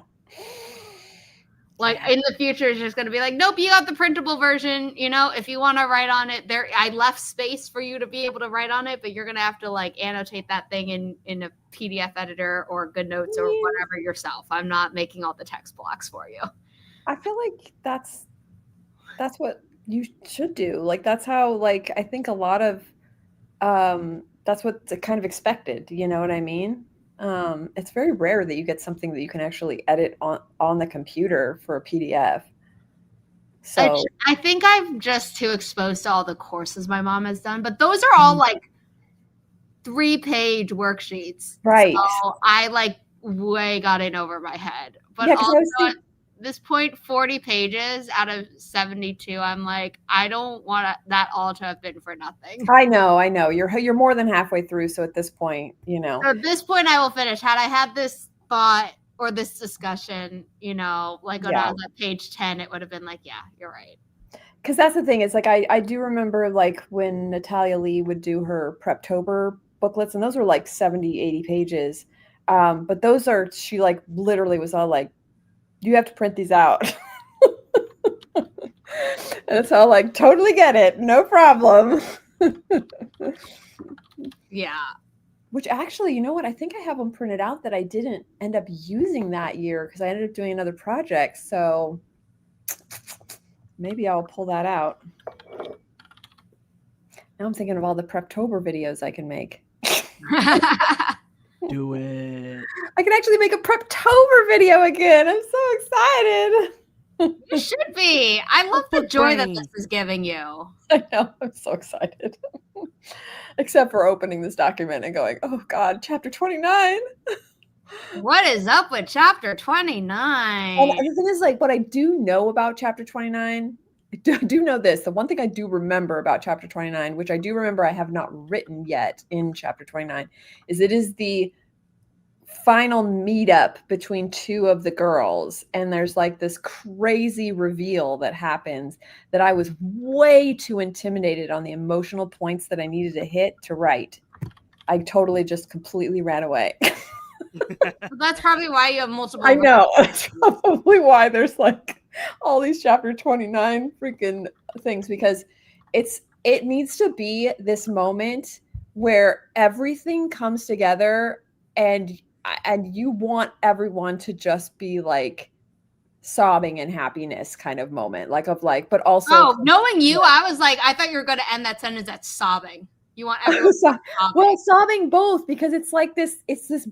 Like Yeah. in the future, it's just going to be like, nope, you got the printable version. You know, if you want to write on it, I left space for you to be able to write on it, but you're going to have to like annotate that thing in a PDF editor or GoodNotes or whatever yourself. I'm not making all the text blocks for you. I feel like that's what you should do. Like that's how, like, I think a lot of that's what's kind of expected, you know what I mean? It's very rare that you get something that you can actually edit on the computer for a PDF. So I think I'm just too exposed to all the courses my mom has done, but those are all like 3-page worksheets. Right. So I like way got in over my head. But Yeah, 'cause I also was at this point, 40 pages out of 72, I'm like, I don't want that all to have been for nothing. I know. You're more than halfway through, so at this point, you know. So at this point, I will finish. Had I had this thought or this discussion, you know, like when I was at page 10, it would have been like, yeah, you're right. Because that's the thing. It's like I do remember like when Natalia Lee would do her Preptober booklets, and those were like 70, 80 pages. But she like literally was all like, you have to print these out. And it's all like, totally get it. No problem. Yeah. Which actually, you know what? I think I have them printed out that I didn't end up using that year because I ended up doing another project. So maybe I'll pull that out. Now I'm thinking of all the Preptober videos I can make. Do it. I can actually make a Preptober video again. I'm so excited. You should be. I love the joy that this is giving you. I know. I'm so excited. Except for opening this document and going, oh God, chapter 29. What is up with chapter 29? And the thing is, like, what I do know about chapter 29, I do know this. The one thing I do remember about chapter 29, which I do remember I have not written yet in chapter 29, is it is the final meetup between 2 of the girls. And there's like this crazy reveal that happens that I was way too intimidated on the emotional points that I needed to hit to write. I totally just completely ran away. That's probably why you have multiple. I know. That's probably why there's like all these chapter 29 freaking things, because it needs to be this moment where everything comes together and you want everyone to just be like sobbing in happiness kind of moment, but also knowing you, I was like, I thought you were going to end that sentence at sobbing. You want everyone sobbing. Well, sobbing both, because it's like this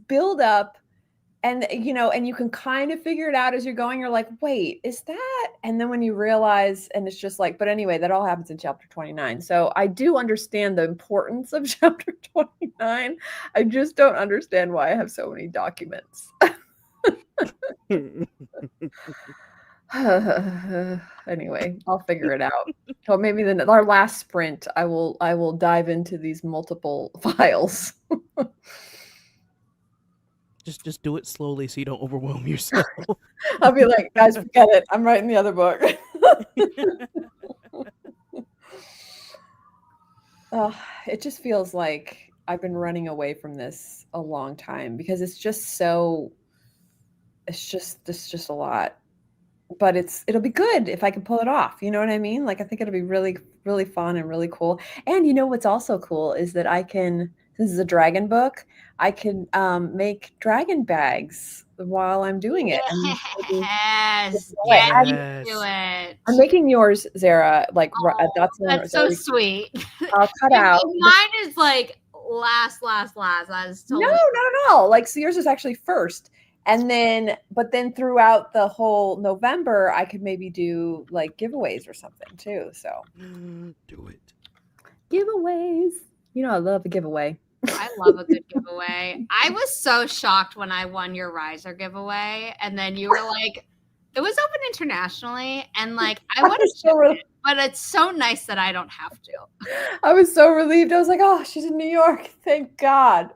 build up, and you know, and you can kind of figure it out as you're going. You're like, wait, is that? And then when you realize, and it's just like, but anyway, that all happens in chapter 29. So I do understand the importance of chapter 29. I just don't understand why I have so many documents. Anyway, I'll figure it out. Well, maybe our last sprint, I will dive into these multiple files. Just do it slowly so you don't overwhelm yourself. I'll be like, guys, forget it. I'm writing the other book. It just feels like I've been running away from this a long time because it's just a lot. But it'll be good if I can pull it off. You know what I mean? Like, I think it'll be really, really fun and really cool. And you know what's also cool is that I can this is a dragon book, I can make dragon bags while I'm doing it. And maybe give Yes, them away. get into Yes. it. I'm making yours, Zara. Like Oh, that's one that's that's so already sweet. I'll cut out. Mine is like last. I was No, totally. not at all. Like, so yours is actually first. And then, but then throughout the whole November, I could maybe do like giveaways or something too. So Do it. giveaways. You know, I love a giveaway. I love a good giveaway. I was so shocked when I won your riser giveaway, and then you were like, it was open internationally, and like I would have so shipped it, but it's so nice that I don't have to. I was so relieved. I was like, oh, she's in New York. Thank God.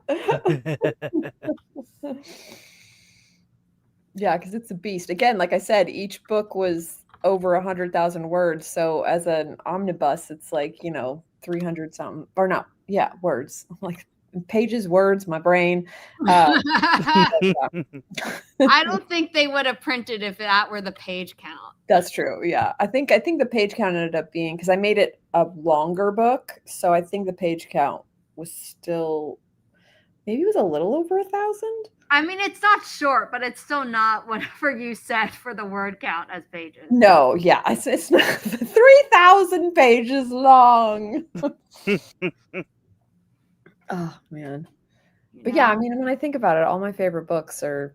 Yeah, because it's a beast. Again, like I said, each book was over 100,000 words. So as an omnibus, it's like, 300 something or no. Yeah, words. Like pages, words, my brain. I don't think they would have printed if that were the page count. That's true. Yeah. I think the page count ended up being, because I made it a longer book. So I think the page count was still, maybe it was a little over 1,000. I mean, it's not short, but it's still not whatever you said for the word count as pages. No, yeah, it's not 3,000 pages long. Oh man. But yeah, I mean, when I think about it, all my favorite books are,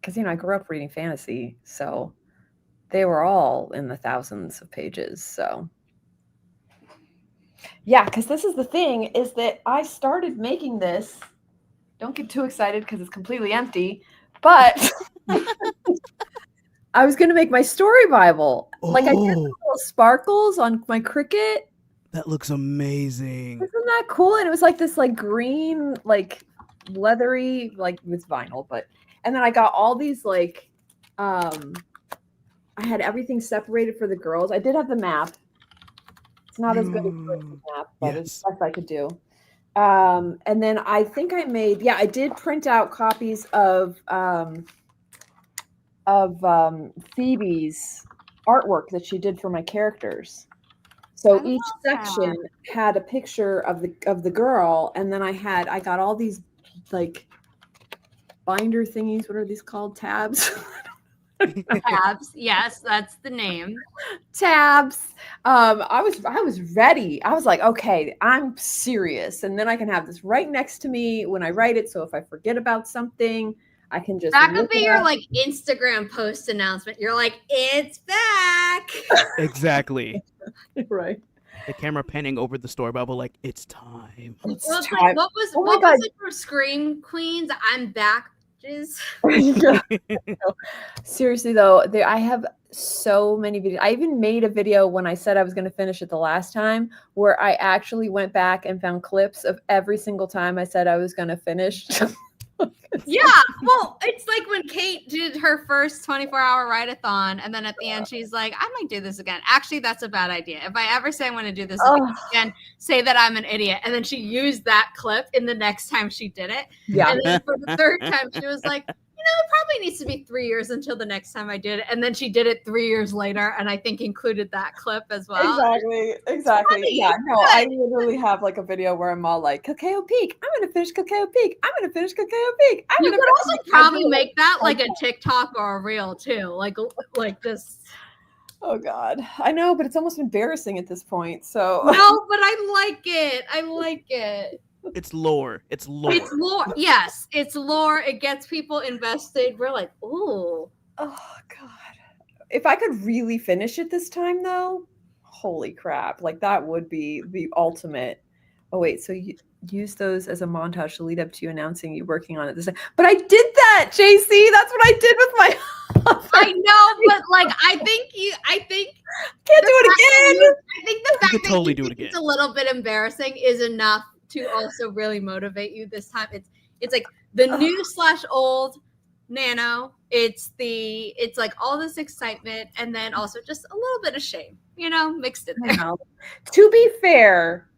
because I grew up reading fantasy, so they were all in the thousands of pages. So yeah, because this is the thing, is that I started making this. Don't get too excited because it's completely empty, but I was going to make my story Bible. Like I did little sparkles on my Cricut. That looks amazing. Isn't that cool? And it was like this like green, like leathery, like with vinyl, and then I got all these like, I had everything separated for the girls. I did have the map. It's not as good as the map, but it's the best I could do. And then I think I made, I did print out copies of Phoebe's artwork that she did for my characters. So each section had a picture of the girl, and then I got all these like binder thingies. What are these called? Tabs. Tabs. Yes, that's the name. Tabs. I was ready. I was like, okay, I'm serious. And then I can have this right next to me when I write it. So if I forget about something, I can just. That could be your like Instagram post announcement. You're like, it's back. Exactly. Right. The camera panning over the story Bible, like, it's time. It's well, time. Like, what was it for Scream Queens? I'm back. Seriously though, I have so many videos. I even made a video when I said I was going to finish it the last time, where I actually went back and found clips of every single time I said I was going to finish. Yeah, well, it's like when Kate did her first 24-hour write-a-thon, and then at the end she's like, I might do this again. Actually, that's a bad idea. If I ever say I'm going to do this again, say that I'm an idiot. And then she used that clip in the next time she did it. Yeah. And then for the third time, she was like, it probably needs to be 3 years until the next time I did it. And then she did it 3 years later, and I think included that clip as well. Exactly. Yeah, no, I literally have like a video where I'm all like, Cacao Peak. I'm going to finish Cacao Peak. I'm going to finish Cacao Peak. You could also probably make that like a TikTok or a reel too. Like this. Oh God. I know, but it's almost embarrassing at this point. So no, but I like it. It's lore. It's lore. Yes, it's lore. It gets people invested. We're like, ooh. Oh God. If I could really finish it this time though, holy crap. Like that would be the ultimate. Oh wait, so you use those as a montage to lead up to you announcing you're working on it this time. But I did that, JC. That's what I did with my I know, but like I think can't do it again. I think the fact that totally do it again. It's a little bit embarrassing is enough to also really motivate you this time. It's like the new / old Nano. It's like all this excitement and then also just a little bit of shame, mixed in there. To be fair,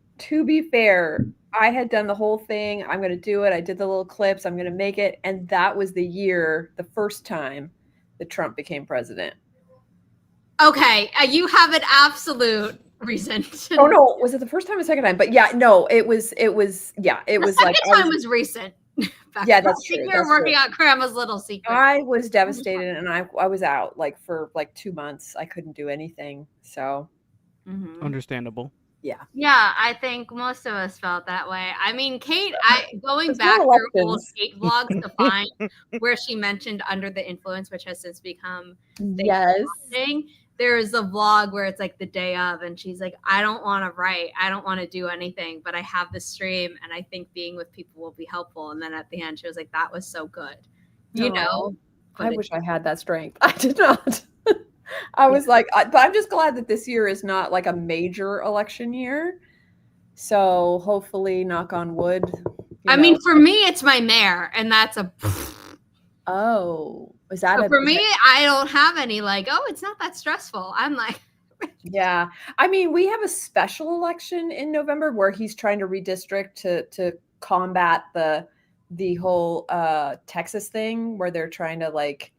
I had done the whole thing. I'm going to do it. I did the little clips. I'm going to make it. And that was the first time that Trump became president. Okay. You have an absolute recent. Oh no, was it the first time or second time? But yeah, no, it was yeah, it The was like second time was recent. Yeah, that's I think true. you were working on Grandma's Little Secret. I was devastated, and I was out like for like 2 months. I couldn't do anything. So Mhm. Understandable. yeah. Yeah, I think most of us felt that way. I mean, Kate, going It's back not through old elections. Kate vlogs to find where she mentioned Under the Influence, which has since become the Yes. thing. There is a vlog where it's like the day of, and she's like, I don't want to write, I don't want to do anything, but I have the stream, and I think being with people will be helpful. And then at the end, she was like, that was so good, you know. I wish I had that strength. I did not. I was like, but I'm just glad that this year is not like a major election year. So hopefully, knock on wood. I mean, for me, it's my mayor, and that's a. Oh, is that so for me? I don't have any like. Oh, it's not that stressful. I'm like. Yeah, I mean, we have a special election in November where he's trying to redistrict to combat the whole Texas thing where they're trying to like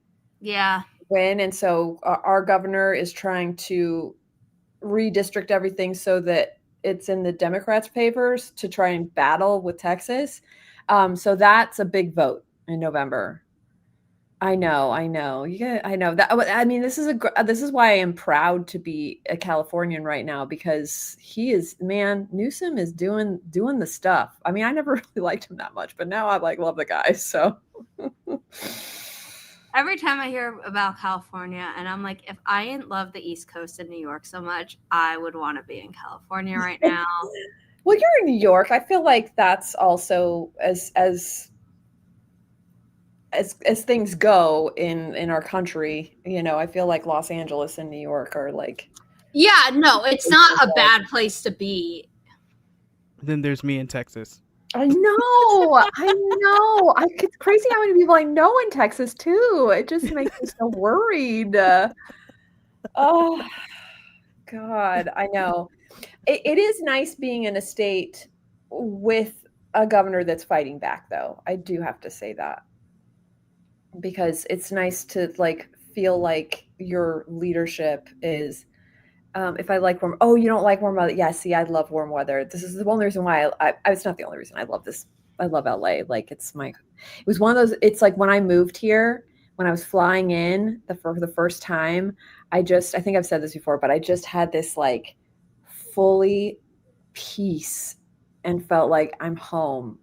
win, and so our governor is trying to redistrict everything so that it's in the Democrats' favors to try and battle with Texas. So that's a big vote in November. I know. I know that. I mean, this is why I am proud to be a Californian right now, because Newsom is doing the stuff. I mean, I never really liked him that much, but now I love the guy. So every time I hear about California, and I'm like, if I didn't love the East Coast and New York so much, I would want to be in California right now. Well, you're in New York. I feel like that's also as things go in our country, I feel like Los Angeles and New York are like. Yeah, no, it's not a bad place to be. Then there's me in Texas. I know. It's crazy how many people I know in Texas too. It just makes me so worried. Oh God, I know. It is nice being in a state with a governor that's fighting back, though. I do have to say that, because it's nice to feel like your leadership is. If I like warm, you don't like warm weather. Yeah, see, I love warm weather. This is the only reason why it's not the only reason I love this. I love LA. Like it was one of those. It's like when I moved here, when I was flying in for the first time, I think I've said this before, but I just had this like fully peace and felt like I'm home.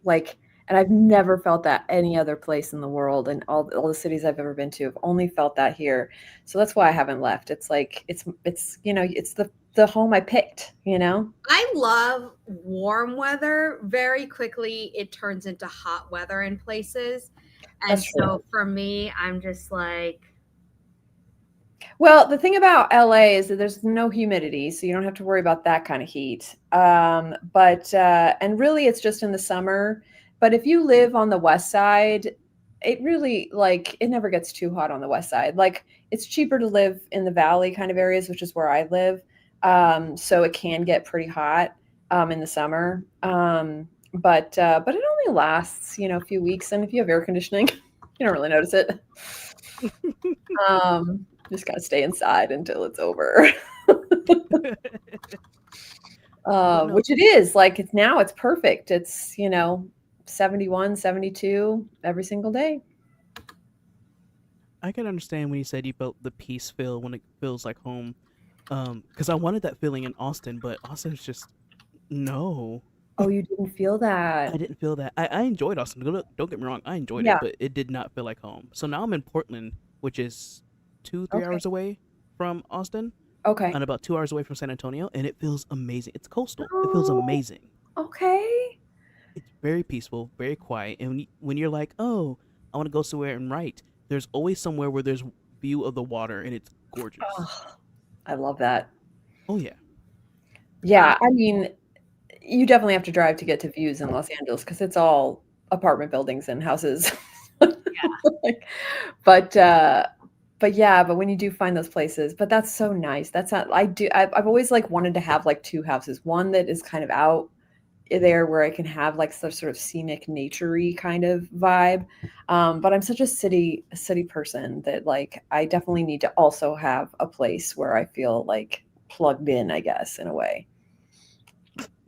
And I've never felt that any other place in the world, and all the cities I've ever been to. I've only felt that here. So that's why I haven't left. It's like, it's it's the home I picked, I love warm weather. Very quickly, it turns into hot weather in places. And so for me, I'm just like. Well, the thing about LA is that there's no humidity, so you don't have to worry about that kind of heat. And really it's just in the summer. But if you live on the west side, it really it never gets too hot on the west side. Like it's cheaper to live in the valley kind of areas, which is where I live. So it can get pretty hot in the summer. But it only lasts, a few weeks. And if you have air conditioning, you don't really notice it. Just gotta stay inside until it's over. Which it is. It's perfect. It's 71, 72 every single day. I can understand when you said you felt the peace feel when it feels like home. Because I wanted that feeling in Austin, but Austin's just no. Oh, you didn't feel that? I didn't feel that. I enjoyed Austin. Don't get me wrong, I enjoyed it, but it did not feel like home. So now I'm in Portland, which is 2-3 hours away from Austin. Okay. And about 2 hours away from San Antonio, and it feels amazing. It's coastal. It feels amazing. Okay. It's very peaceful, very quiet. And when you're like, oh, I want to go somewhere and write, there's always somewhere where there's view of the water, and it's gorgeous. Oh, I love that. Oh, yeah. Yeah, I mean, you definitely have to drive to get to views in Los Angeles because it's all apartment buildings and houses. Yeah. But when you do find those places, but that's so nice. That's not, I've always wanted to have two houses, one that is kind of out there where I can have some sort of scenic nature-y kind of vibe. But I'm such a city person that I definitely need to also have a place where I feel plugged in, I guess, in a way.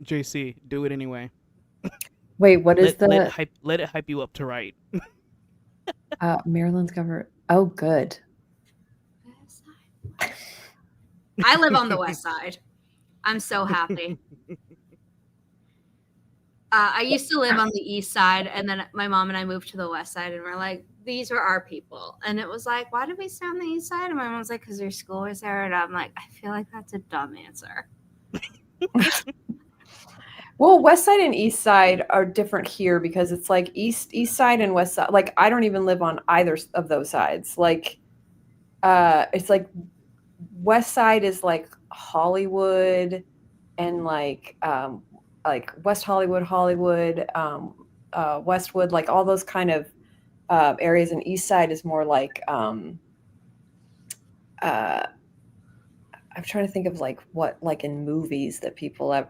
JC, do it anyway. Wait, what is Let the it hype you up to write. Maryland's governor? Oh, good. I live on the west side. I'm so happy. I used to live on the east side, and then my mom and I moved to the west side, and we're like, these were our people. And it was like, why did we stay on the east side? And my mom was like, because your school was there. And I'm like, I feel like that's a dumb answer. Well, west side and east side are different here because it's like east side and west side. Like I don't even live on either of those sides. Like it's like west side is like Hollywood and like West Hollywood, Westwood, like all those kind of areas, and east side is more like I'm trying to think of like what like in movies that people have.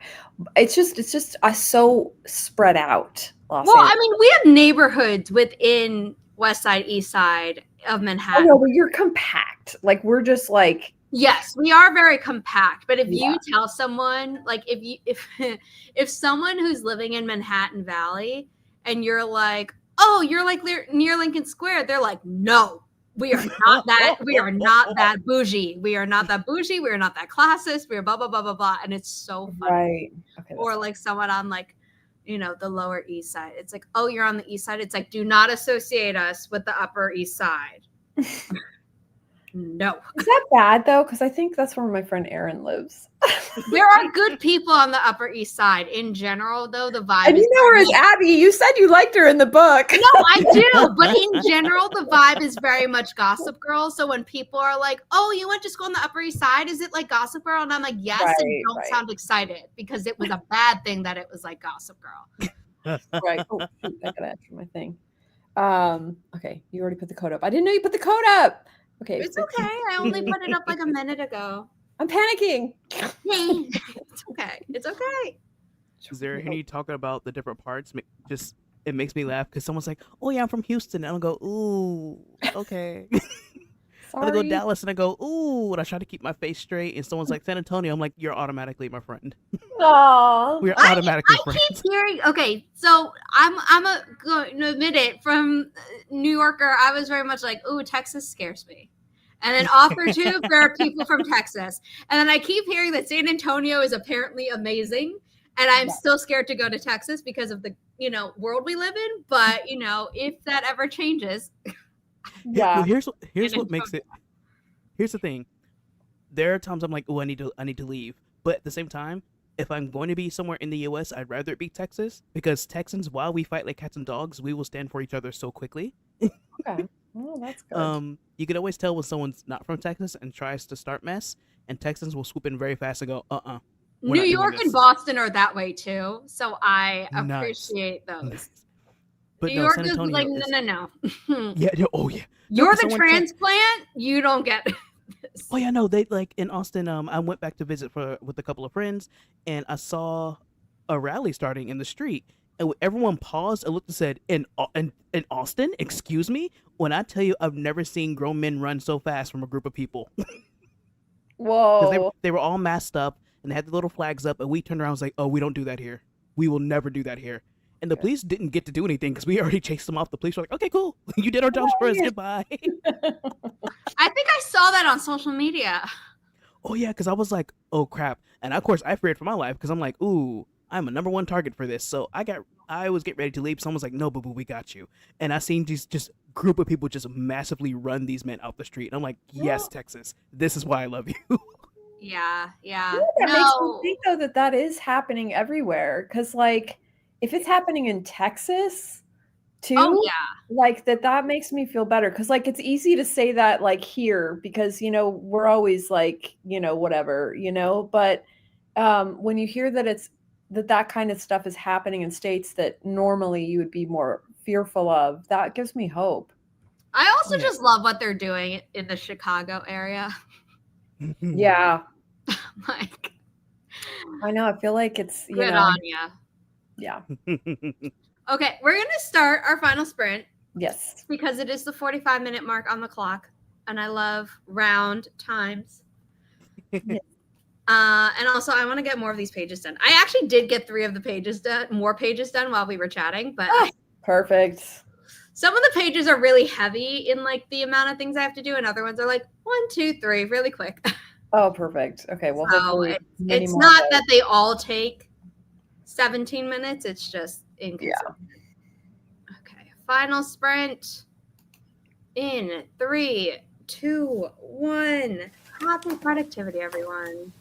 It's just so spread out. Well, I mean, we have neighborhoods within west side, east side of Manhattan. Oh, no, but you're compact. Like we're just like, yes, we are very compact. But if you tell someone, like if someone who's living in Manhattan Valley and you're like, oh, you're like near Lincoln Square, they're like, no, we are not that. We are not that bougie. We are not that bougie. We are not that classist. We are blah blah blah blah blah. And it's so funny. Right. Okay. Or like someone on like, the lower east side. It's like, oh, you're on the east side. It's like, do not associate us with the upper east side. No. Is that bad though? Because I think that's where my friend Erin lives. There are good people on the Upper East Side. In general, though, the vibe. And you know her as Abby. You said you liked her in the book. No, I do. But in general, the vibe is very much Gossip Girl. So when people are like, oh, you went to school on the Upper East Side, is it like Gossip Girl? And I'm like, yes, and don't sound excited because it was a bad thing that it was like Gossip Girl. Right. Oh, shoot, I gotta answer my thing. Okay, you already put the code up. I didn't know you put the code up. Okay. It's okay. I only put it up like a minute ago. I'm panicking. It's okay. It's okay. Is there any talking about the different parts? Just it makes me laugh because someone's like, "Oh yeah, I'm from Houston," and I'll go, "Ooh, okay." I go Dallas, and I go, "Ooh," and I try to keep my face straight. And someone's like, "San Antonio," I'm like, "You're automatically my friend." Aww. We're automatically friends. I keep hearing. Okay, so I'm going to admit it. From New Yorker, I was very much like, "Ooh, Texas scares me." And then offer to there are people from Texas. And then I keep hearing that San Antonio is apparently amazing. And I'm still scared to go to Texas because of the, world we live in. But, if that ever changes. Yeah. Well, here's what makes it. Here's the thing. There are times I'm like, oh, I need to leave. But at the same time, if I'm going to be somewhere in the US, I'd rather it be Texas. Because Texans, while we fight like cats and dogs, we will stand for each other so quickly. Okay. Oh, that's good. You can always tell when someone's not from Texas and tries to start mess, and Texans will swoop in very fast and go, New York and Boston are that way too, so I appreciate those. Nice. But New York is like, no. Yeah. Oh yeah. You're the transplant. You don't get this. Oh yeah, no. They like in Austin. I went back to visit with a couple of friends, and I saw a rally starting in the street. And everyone paused and looked and said, in Austin? Excuse me? When I tell you I've never seen grown men run so fast from a group of people. Whoa. They were all masked up and they had the little flags up, and we turned around and was like, oh, we don't do that here. We will never do that here. And the police didn't get to do anything because we already chased them off. The police were like, okay, cool. You did our jobs for us. Goodbye. I think I saw that on social media. Oh, yeah, because I was like, oh, crap. And of course, I feared for my life because I'm like, ooh, I'm a number one target for this. So I was getting ready to leave. Someone's like, no, boo-boo, we got you. And I seen these just group of people just massively run these men out the street. And I'm like, yes, Texas, this is why I love you. Yeah. That makes me think, though, that is happening everywhere. Because, like, if it's happening in Texas, too, like, that makes me feel better. Because, like, it's easy to say that, like, here. Because, we're always, like, whatever, But when you hear that it's that kind of stuff is happening in states that normally you would be more fearful of, that gives me hope. I also just love what they're doing in the Chicago area. Yeah. Like, I know. I feel like it's, good on ya. Yeah. Okay. We're going to start our final sprint. Yes. Because it is the 45-minute mark on the clock. And I love round times. And also, I want to get more of these pages done. I actually did get 3 of the pages done, more pages done while we were chatting, but Perfect. some of the pages are really heavy in like the amount of things I have to do, and other ones are like 1, 2, 3, really quick. Oh, perfect. Okay, well, So hopefully many it's more not of that those. they all take 17 minutes. It's just inconsistent. Okay, final sprint in 3, 2, 1. Happy productivity, everyone.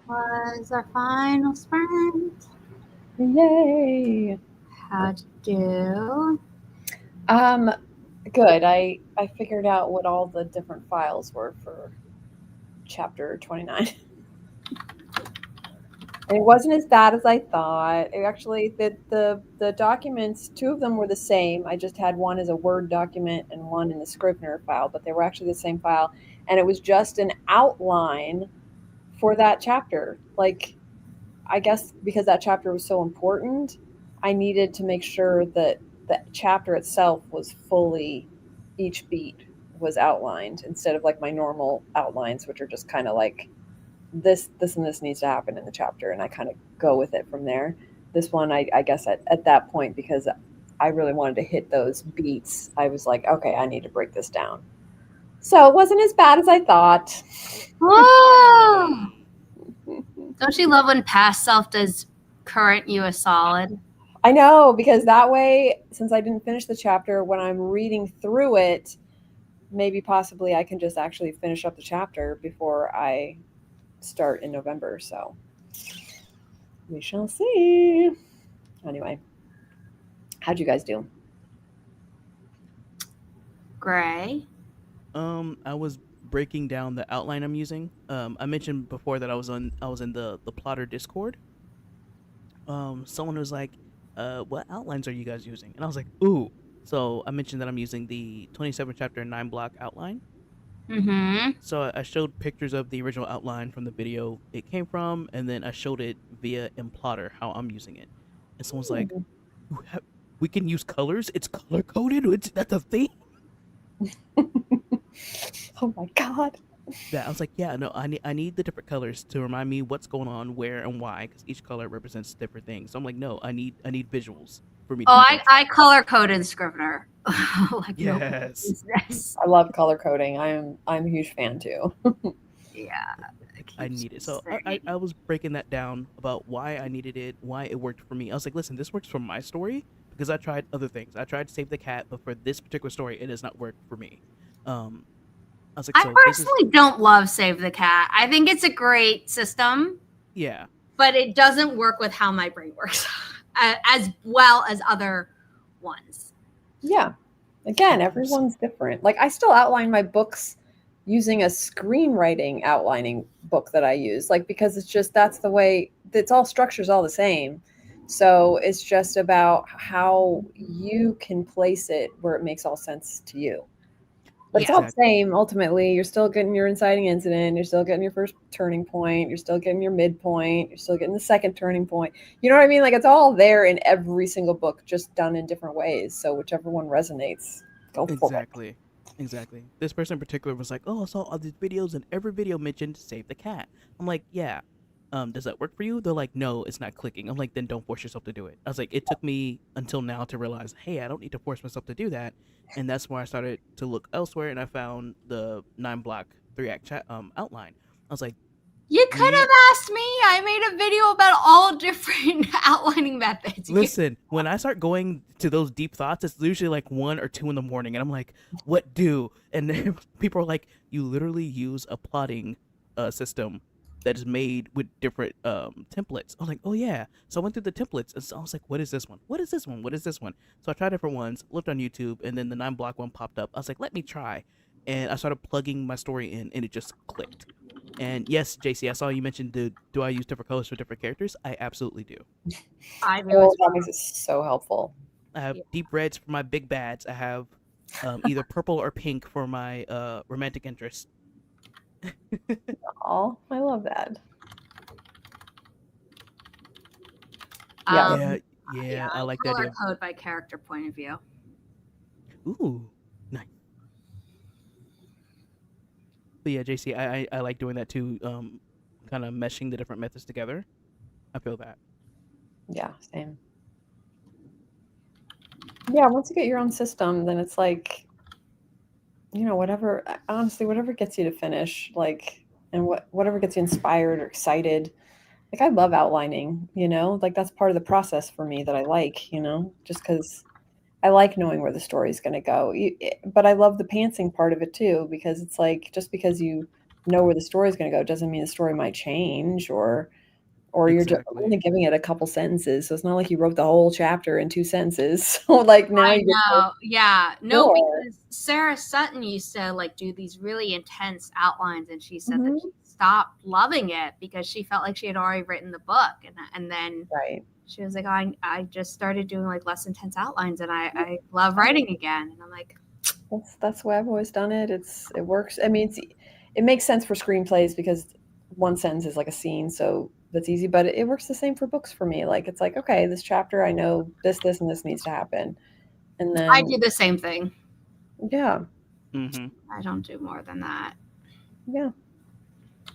was our final sprint. Yay. How'd you do? Good. I figured out what all the different files were for chapter 29. And it wasn't as bad as I thought. It actually, the documents, two of them were the same. I just had one as a Word document and one in the Scrivener file, but they were actually the same file. And it was just an outline for that chapter. Like, I guess because that chapter was so important, I needed to make sure that the chapter itself was fully, each beat was outlined instead of like my normal outlines, which are just kind of like this and this needs to happen in the chapter, and I kind of go with it from there. This one, I guess at that point, because I really wanted to hit those beats, I was like, okay, I need to break this down. So it wasn't as bad as I thought. Whoa! Don't you love when past self does current you a solid? I know, because that way, since I didn't finish the chapter, when I'm reading through it, maybe possibly I can just actually finish up the chapter before I start in November. So we shall see. Anyway, how'd you guys do? Gray. I was breaking down the outline I'm using. I mentioned before that I was in the plotter Discord. Someone was like, what outlines are you guys using? And I was like, ooh. So I mentioned that I'm using the 27 chapter 9 block outline. Mm-hmm. So I showed pictures of the original outline from the video it came from, and then I showed it via Implotter how I'm using it. And someone's like, "We can use colors. It's color coded. That's a thing." Oh my god! That I was like, "Yeah, no, I need the different colors to remind me what's going on, where, and why, because each color represents different things." So I'm like, "No, I need visuals for me to Oh, keep on I track." color coded Scrivener. Like no Yes. business. I love color coding. I'm a huge fan too. Yeah. I need it. So I was breaking that down about why I needed it, why it worked for me. I was like, listen, this works for my story because I tried other things. I tried to save the cat, but for this particular story, it does not work for me. I was like, I so this is personally don't love Save the Cat. I think it's a great system, yeah, but it doesn't work with how my brain works as well as other ones. Yeah. Again, everyone's different. Like I still outline my books using a screenwriting outlining book that I use, like because it's just that's the way it's all structure's all the same. So it's just about how you can place it where it makes all sense to you. But it's all the exactly. same. Ultimately, you're still getting your inciting incident. You're still getting your first turning point. You're still getting your midpoint. You're still getting the second turning point. You know what I mean? Like it's all there in every single book, just done in different ways. So whichever one resonates, go for it. Exactly. Exactly. This person in particular was like, "Oh, I saw all these videos, and every video mentioned save the cat." I'm like, "Yeah." Does that work for you? They're like, "No, it's not clicking." I'm like, "Then don't force yourself to do it." I was like, "It took me until now to realize, hey, I don't need to force myself to do that," and that's where I started to look elsewhere, and I found the 9 block 3 act outline. I was like, You "You could need." have asked me. I made a video about all different outlining methods. Listen, when I start going to those deep thoughts, it's usually like 1 or 2 in the morning, and I'm like, "What do?" And then people are like, "You literally use a plotting system that is made with different templates." I was like, "Oh yeah." So I went through the templates, and so I was like, "What is this one? What is this one? What is this one?" So I tried different ones, looked on YouTube, and then the 9 block one popped up. I was like, "Let me try," and I started plugging my story in, and it just clicked. And yes, JC, I saw you mentioned do I use different colors for different characters? I absolutely do. I do Oh, as that makes it so helpful. I have Yeah. deep reds for my big bads. I have either purple or pink for my romantic interest. Oh, I love that. Yeah. Yeah, Yeah, yeah, I I like the color idea of. code by character point of view. Ooh, nice. But yeah, JC, I like doing that too. Kind of meshing the different methods together. I feel that. Yeah, same. Yeah, once you get your own system, then it's like, whatever, honestly, whatever gets you to finish, like, and whatever gets you inspired or excited. Like, I love outlining, like that's part of the process for me that I like, just because I like knowing where the story is going to go. But I love the pantsing part of it too, because it's like, just because you know where the story is going to go doesn't mean the story might change, or you're just only Exactly. giving it a couple sentences. So it's not like you wrote the whole chapter in 2 sentences. So like now I you get to know. Yeah. No, explore. because Sarah Sutton used to like do these really intense outlines, and she said that Mhm. she stopped loving it because she felt like she had already written the book, and then Right. she was like, oh, I just started doing like less intense outlines, and I love writing again. And I'm like, That's the way I've always done it. It works. I mean, it makes sense for screenplays because one sentence is like a scene, so that's easy. But it works the same for books for me. Like it's like, okay, this chapter, I know this, and this needs to happen, and I then do the same thing. yeah, Mm-hmm. I don't do more than that. yeah.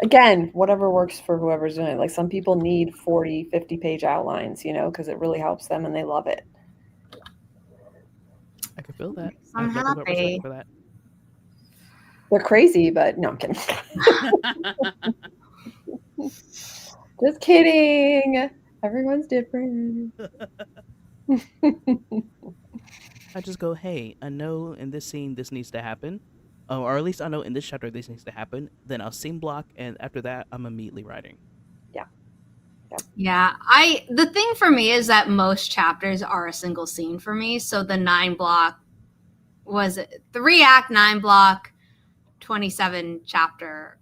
Again, whatever works for whoever's doing it. Like some people need 40, 50-page outlines, because it really helps them and they love it. I can feel that. I I'm have nothing but respect happy. for that. They're crazy, but no, I'm kidding. Just kidding. Everyone's different. I just go, hey, I know in this scene this needs to happen, or at least I know in this chapter this needs to happen. Then I'll scene block, and after that, I'm immediately writing. Yeah, the thing for me is that most chapters are a single scene for me. So the 9-block was 3-act 9-block 27 chapter.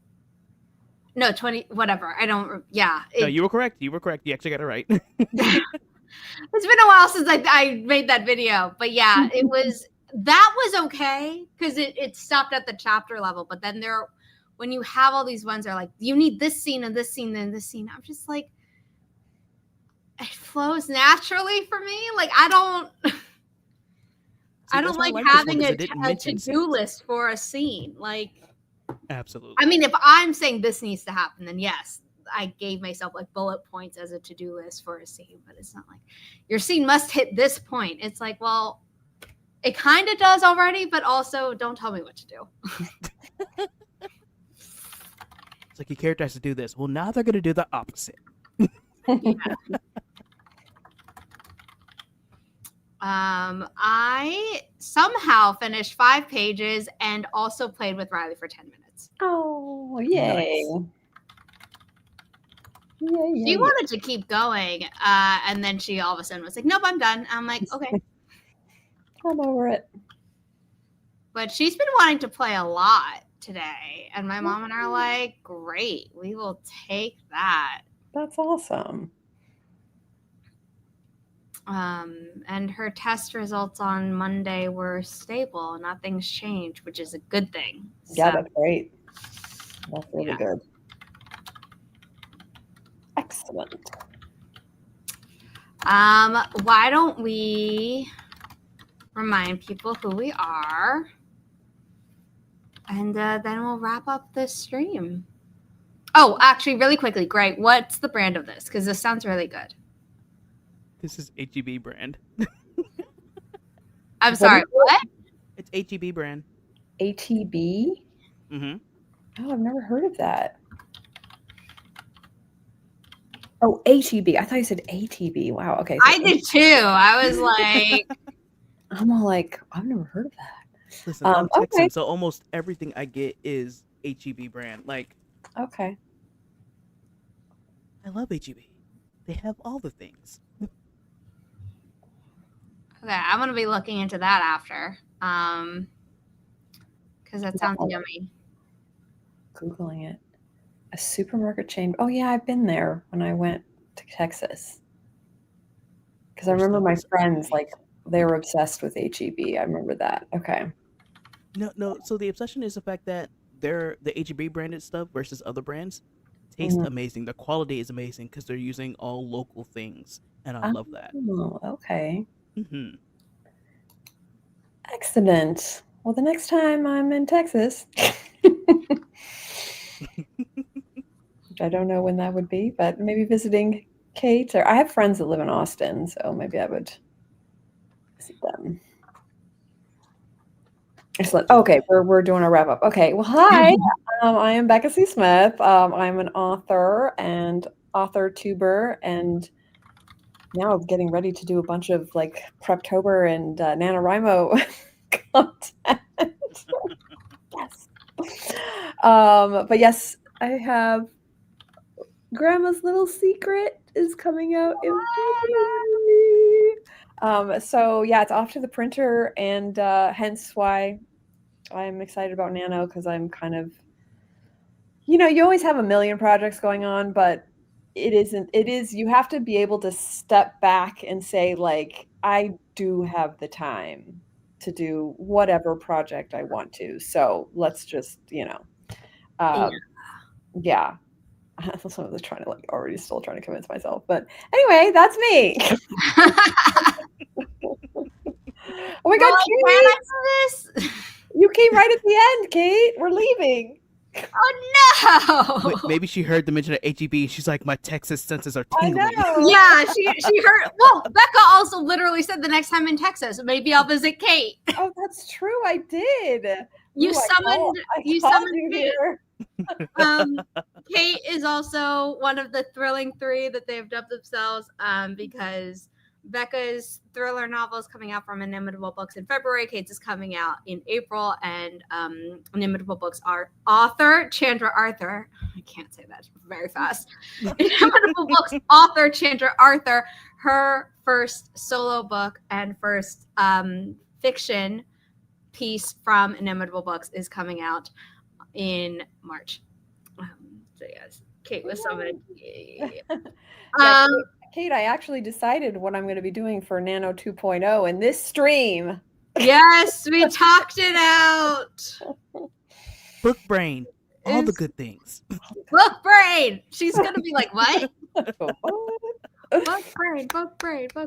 No, 20 whatever. I don't yeah. No, you were correct. You were correct. You actually got it right. It's been a while since I made that video. But yeah, that was okay because it stopped at the chapter level. But then when you have all these ones that are like, you need this scene and this scene and this scene, I'm just like, it flows naturally for me. Like I don't like having a to-do list for a scene. Like Absolutely. I mean, if I'm saying this needs to happen, then yes, I gave myself like bullet points as a to-do list for a scene, but it's not like your scene must hit this point. It's like, well, it kind of does already, but also don't tell me what to do. It's like your character has to do this. Well, now they're going to do the opposite. Yeah. I somehow finished 5 pages and also played with Riley for 10 minutes. Oh, yay. Nice. Yay, She wanted to keep going, and then she all of a sudden was like, nope, I'm done. I'm like, okay. I'm over it. But she's been wanting to play a lot today, and my mom and I are like, great, we will take that. That's awesome. And her test results on Monday were stable. Nothing's changed, which is a good thing. Yeah, that's great. That's really good. Excellent. Why don't we remind people who we are, and then we'll wrap up this stream. Oh, actually, really quickly, Greg, what's the brand of this? Because this sounds really good. This is HEB brand. I'm sorry, what? It's HEB brand. ATB? Mm-hmm. Oh, I've never heard of that. Oh, ATB. I thought you said ATB. Wow. Okay. So I did too. I was like, I'm all like, I've never heard of that. Listen, I'm Texan, so almost everything I get is HEB brand. Like, okay. I love HEB. They have all the things. okay, I'm gonna be looking into that after, because that sounds yummy. Googling it. A supermarket chain. Oh yeah, I've been there when I went to Texas. Because I remember my friends, like, they were obsessed with HEB. I remember that. Okay. No. So the obsession is the fact that the HEB branded stuff versus other brands taste amazing. The quality is amazing because they're using all local things, and I love that. Oh, okay. Mm-hmm. Excellent. Well, the next time I'm in Texas, which I don't know when that would be, but maybe visiting Kate, or I have friends that live in Austin, so maybe I would visit them. Excellent. Okay, we're doing a wrap up. Okay. Well, hi. I am Becca C. Smith. I'm an author and author tuber, and now I'm getting ready to do a bunch of like Preptober and NaNoWriMo content. Yes. But yes, I have Grandma's Little Secret is coming out in February. So yeah, it's off to the printer, and hence why I'm excited about Nano, because I'm kind of, you always have a million projects going on, but it is, you have to be able to step back and say, like, I do have the time to do whatever project I want to. So let's just, yeah. So I was trying to already still trying to convince myself, but anyway, that's me. Oh my God, Kate! You came right at the end, Kate. We're leaving. Oh no! Maybe she heard the mention of HEB. She's like, my Texas senses are tingling. I know. Yeah, she heard. Well, Becca also literally said the next time in Texas, maybe I'll visit Kate. Oh, that's true. I did. You summoned Kate. Here. Kate is also one of the thrilling three that they've dubbed themselves, because Becca's thriller novel is coming out from Inimitable Books in February. Kate's is coming out in April, and Inimitable Books author Chandra Arthur. I can't say that very fast. Inimitable Books author Chandra Arthur, her first solo book and first fiction piece from Inimitable Books is coming out in March. So yes, Kate was summoned. Yeah, Kate, I actually decided what I'm going to be doing for Nano 2.0 in this stream. Yes, we talked it out. Book brain, all the good things. Book brain. She's going to be like, what? Book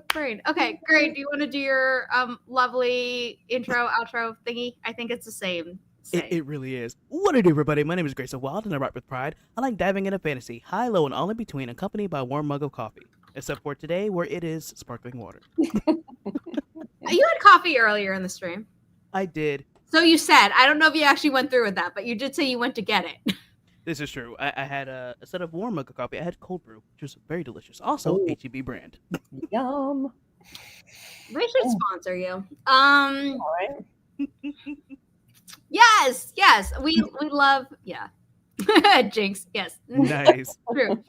brain. Okay, great. Do you want to do your lovely intro, outro thingy? I think it's the same. It really is. What it, everybody? My name is Grace Wild, and I write with pride. I like diving into fantasy, high, low, and all in between, accompanied by a warm mug of coffee. Except for today, where it is sparkling water. You had coffee earlier in the stream. I did. So you said, I don't know if you actually went through with that, but you did say you went to get it. This is true. I had a set of warm mug of coffee. I had cold brew, which was very delicious. Also, HEB brand. Yum. They should sponsor you. All right. Yes. We love, yeah. Jinx, yes. Nice. True.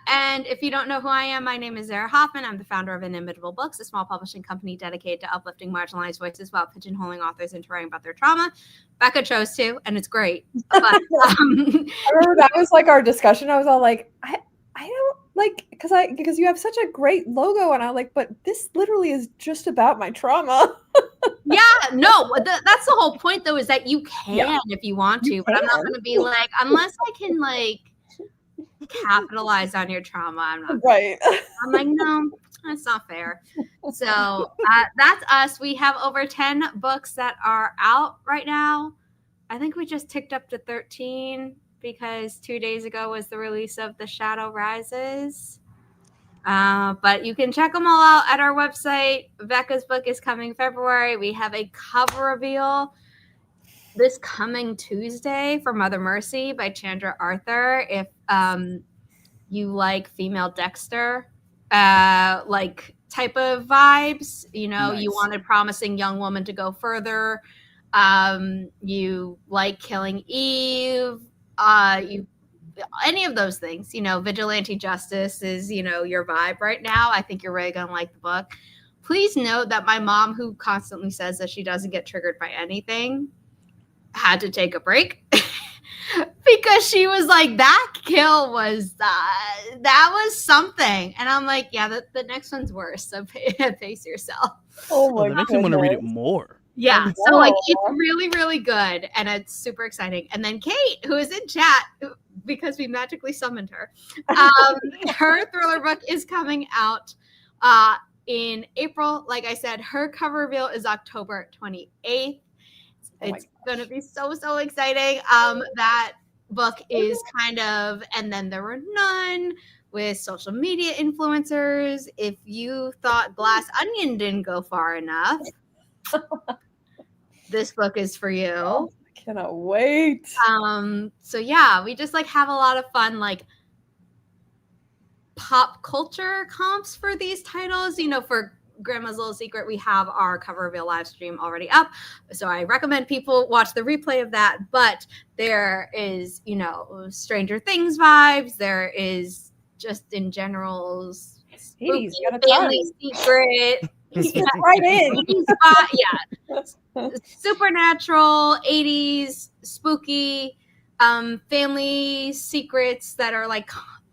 And if you don't know who I am, my name is Zara Hoffman. I'm the founder of Inimitable Books, a small publishing company dedicated to uplifting marginalized voices while pigeonholing authors into writing about their trauma. Becca chose to, and it's great. But I remember that was like our discussion. I was all like, I don't like, because you have such a great logo, and I'm like, but this literally is just about my trauma. Yeah, no, that's the whole point, though, is that you can if you want to, but I'm not going to be like, unless I can like capitalize on your trauma, I'm not. Right. I'm like, no, that's not fair. So that's us. We have over 10 books that are out right now. I think we just ticked up to 13 because 2 days ago was the release of The Shadow Rises. But you can check them all out at our website. Becca's book is coming February. We have a cover reveal this coming Tuesday for Mother Mercy by Chandra Arthur. If you like female Dexter, like type of vibes, nice. You want a promising young woman to go further. You like Killing Eve. Any of those things, vigilante justice is, your vibe right now. I think you're really going to like the book. Please note that my mom, who constantly says that she doesn't get triggered by anything, had to take a break because she was like, that kill was, that was something. And I'm like, yeah, the next one's worse. So pace yourself. Oh my that makes me want to read it more. Yeah, so like it's really, really good, and it's super exciting. And then Kate, who is in chat because we magically summoned her, her thriller book is coming out in April. Like I said, her cover reveal is October 28th. It's going to be so exciting. That book is kind of, and then there were none with social media influencers. If you thought Glass Onion didn't go far enough, this book is for you. Oh, I cannot wait. So yeah, we just like have a lot of fun like pop culture comps for these titles, for Grandma's Little Secret, we have our cover reveal live stream already up. So I recommend people watch the replay of that. But there is, you know, Stranger Things vibes. There is just in general spooky Hades, got a family ton. secret. Right in. Yeah. Supernatural, 80s, spooky, family secrets that are like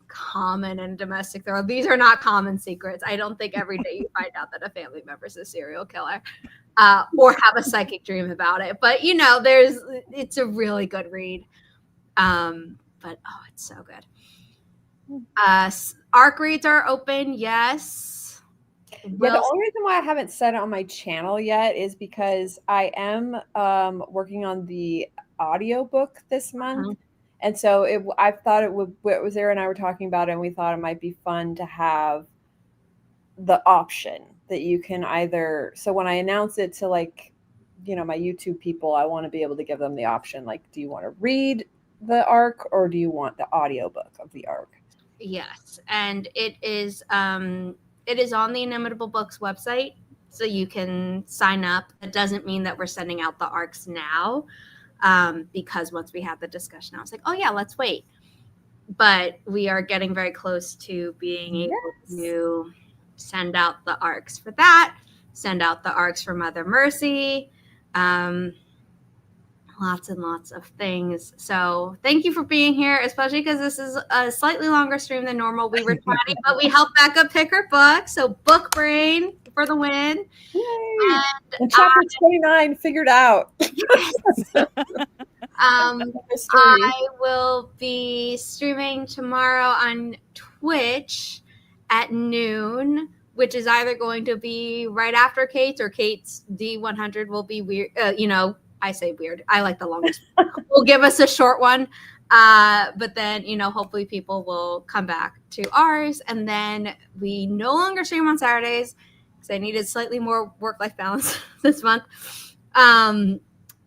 common and domestic. These are not common secrets. I don't think every day you find out that a family member is a serial killer or have a psychic dream about it. But, you know, it's a really good read. But, oh, it's so good. ARC reads are open, yes. Yeah, the only reason why I haven't said it on my channel yet is because I am working on the audiobook this month. And so I thought it was Zara and I were talking about it, and we thought it might be fun to have the option that you can either, so when I announce it to, like, you know, my YouTube people, I want to be able to give them the option, like, do you want to read the ARC or do you want the audiobook of the ARC? Yes, and it is on the Inimitable Books website, so you can sign up. It doesn't mean that we're sending out the ARCs now, because once we had the discussion, I was like, oh yeah, let's wait. But we are getting very close to being able to send out the ARCs for that, send out the ARCs for Mother Mercy, lots and lots of things. So thank you for being here, especially because this is a slightly longer stream than normal. We were chatting, but we helped Becca pick her book. So book brain for the win. Yay! And chapter 29 figured out. I will be streaming tomorrow on Twitch at noon, which is either going to be right after Kate's, or Kate's D100 will be weird. You know, I say weird. I like the longest. We'll give us a short one. But then, you know, hopefully people will come back to ours. And then we no longer stream on Saturdays because I needed slightly more work-life balance this month. And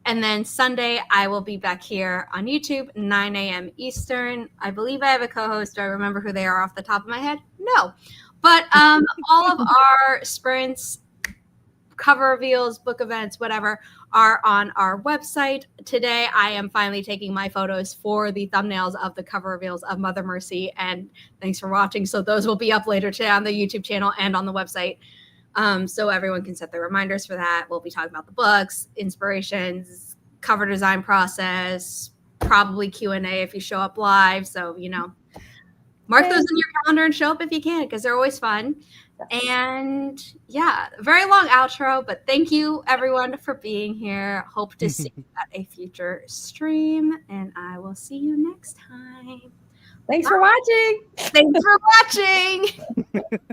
then Sunday, I will be back here on YouTube, 9 a.m. Eastern. I believe I have a co-host. Do I remember who they are off the top of my head? No. But all of our sprints, cover reveals, book events, whatever, are on our website. Today, I am finally taking my photos for the thumbnails of the cover reveals of Mother Mercy. And thanks for watching. So those will be up later today on the YouTube channel and on the website. So everyone can set their reminders for that. We'll be talking about the books, inspirations, cover design process, probably Q&A if you show up live. So, you know, mark those in your calendar and show up if you can, because they're always fun. And yeah, very long outro, but thank you everyone for being here. Hope to see you at a future stream, and I will see you next time. Thanks for watching. Thanks for watching.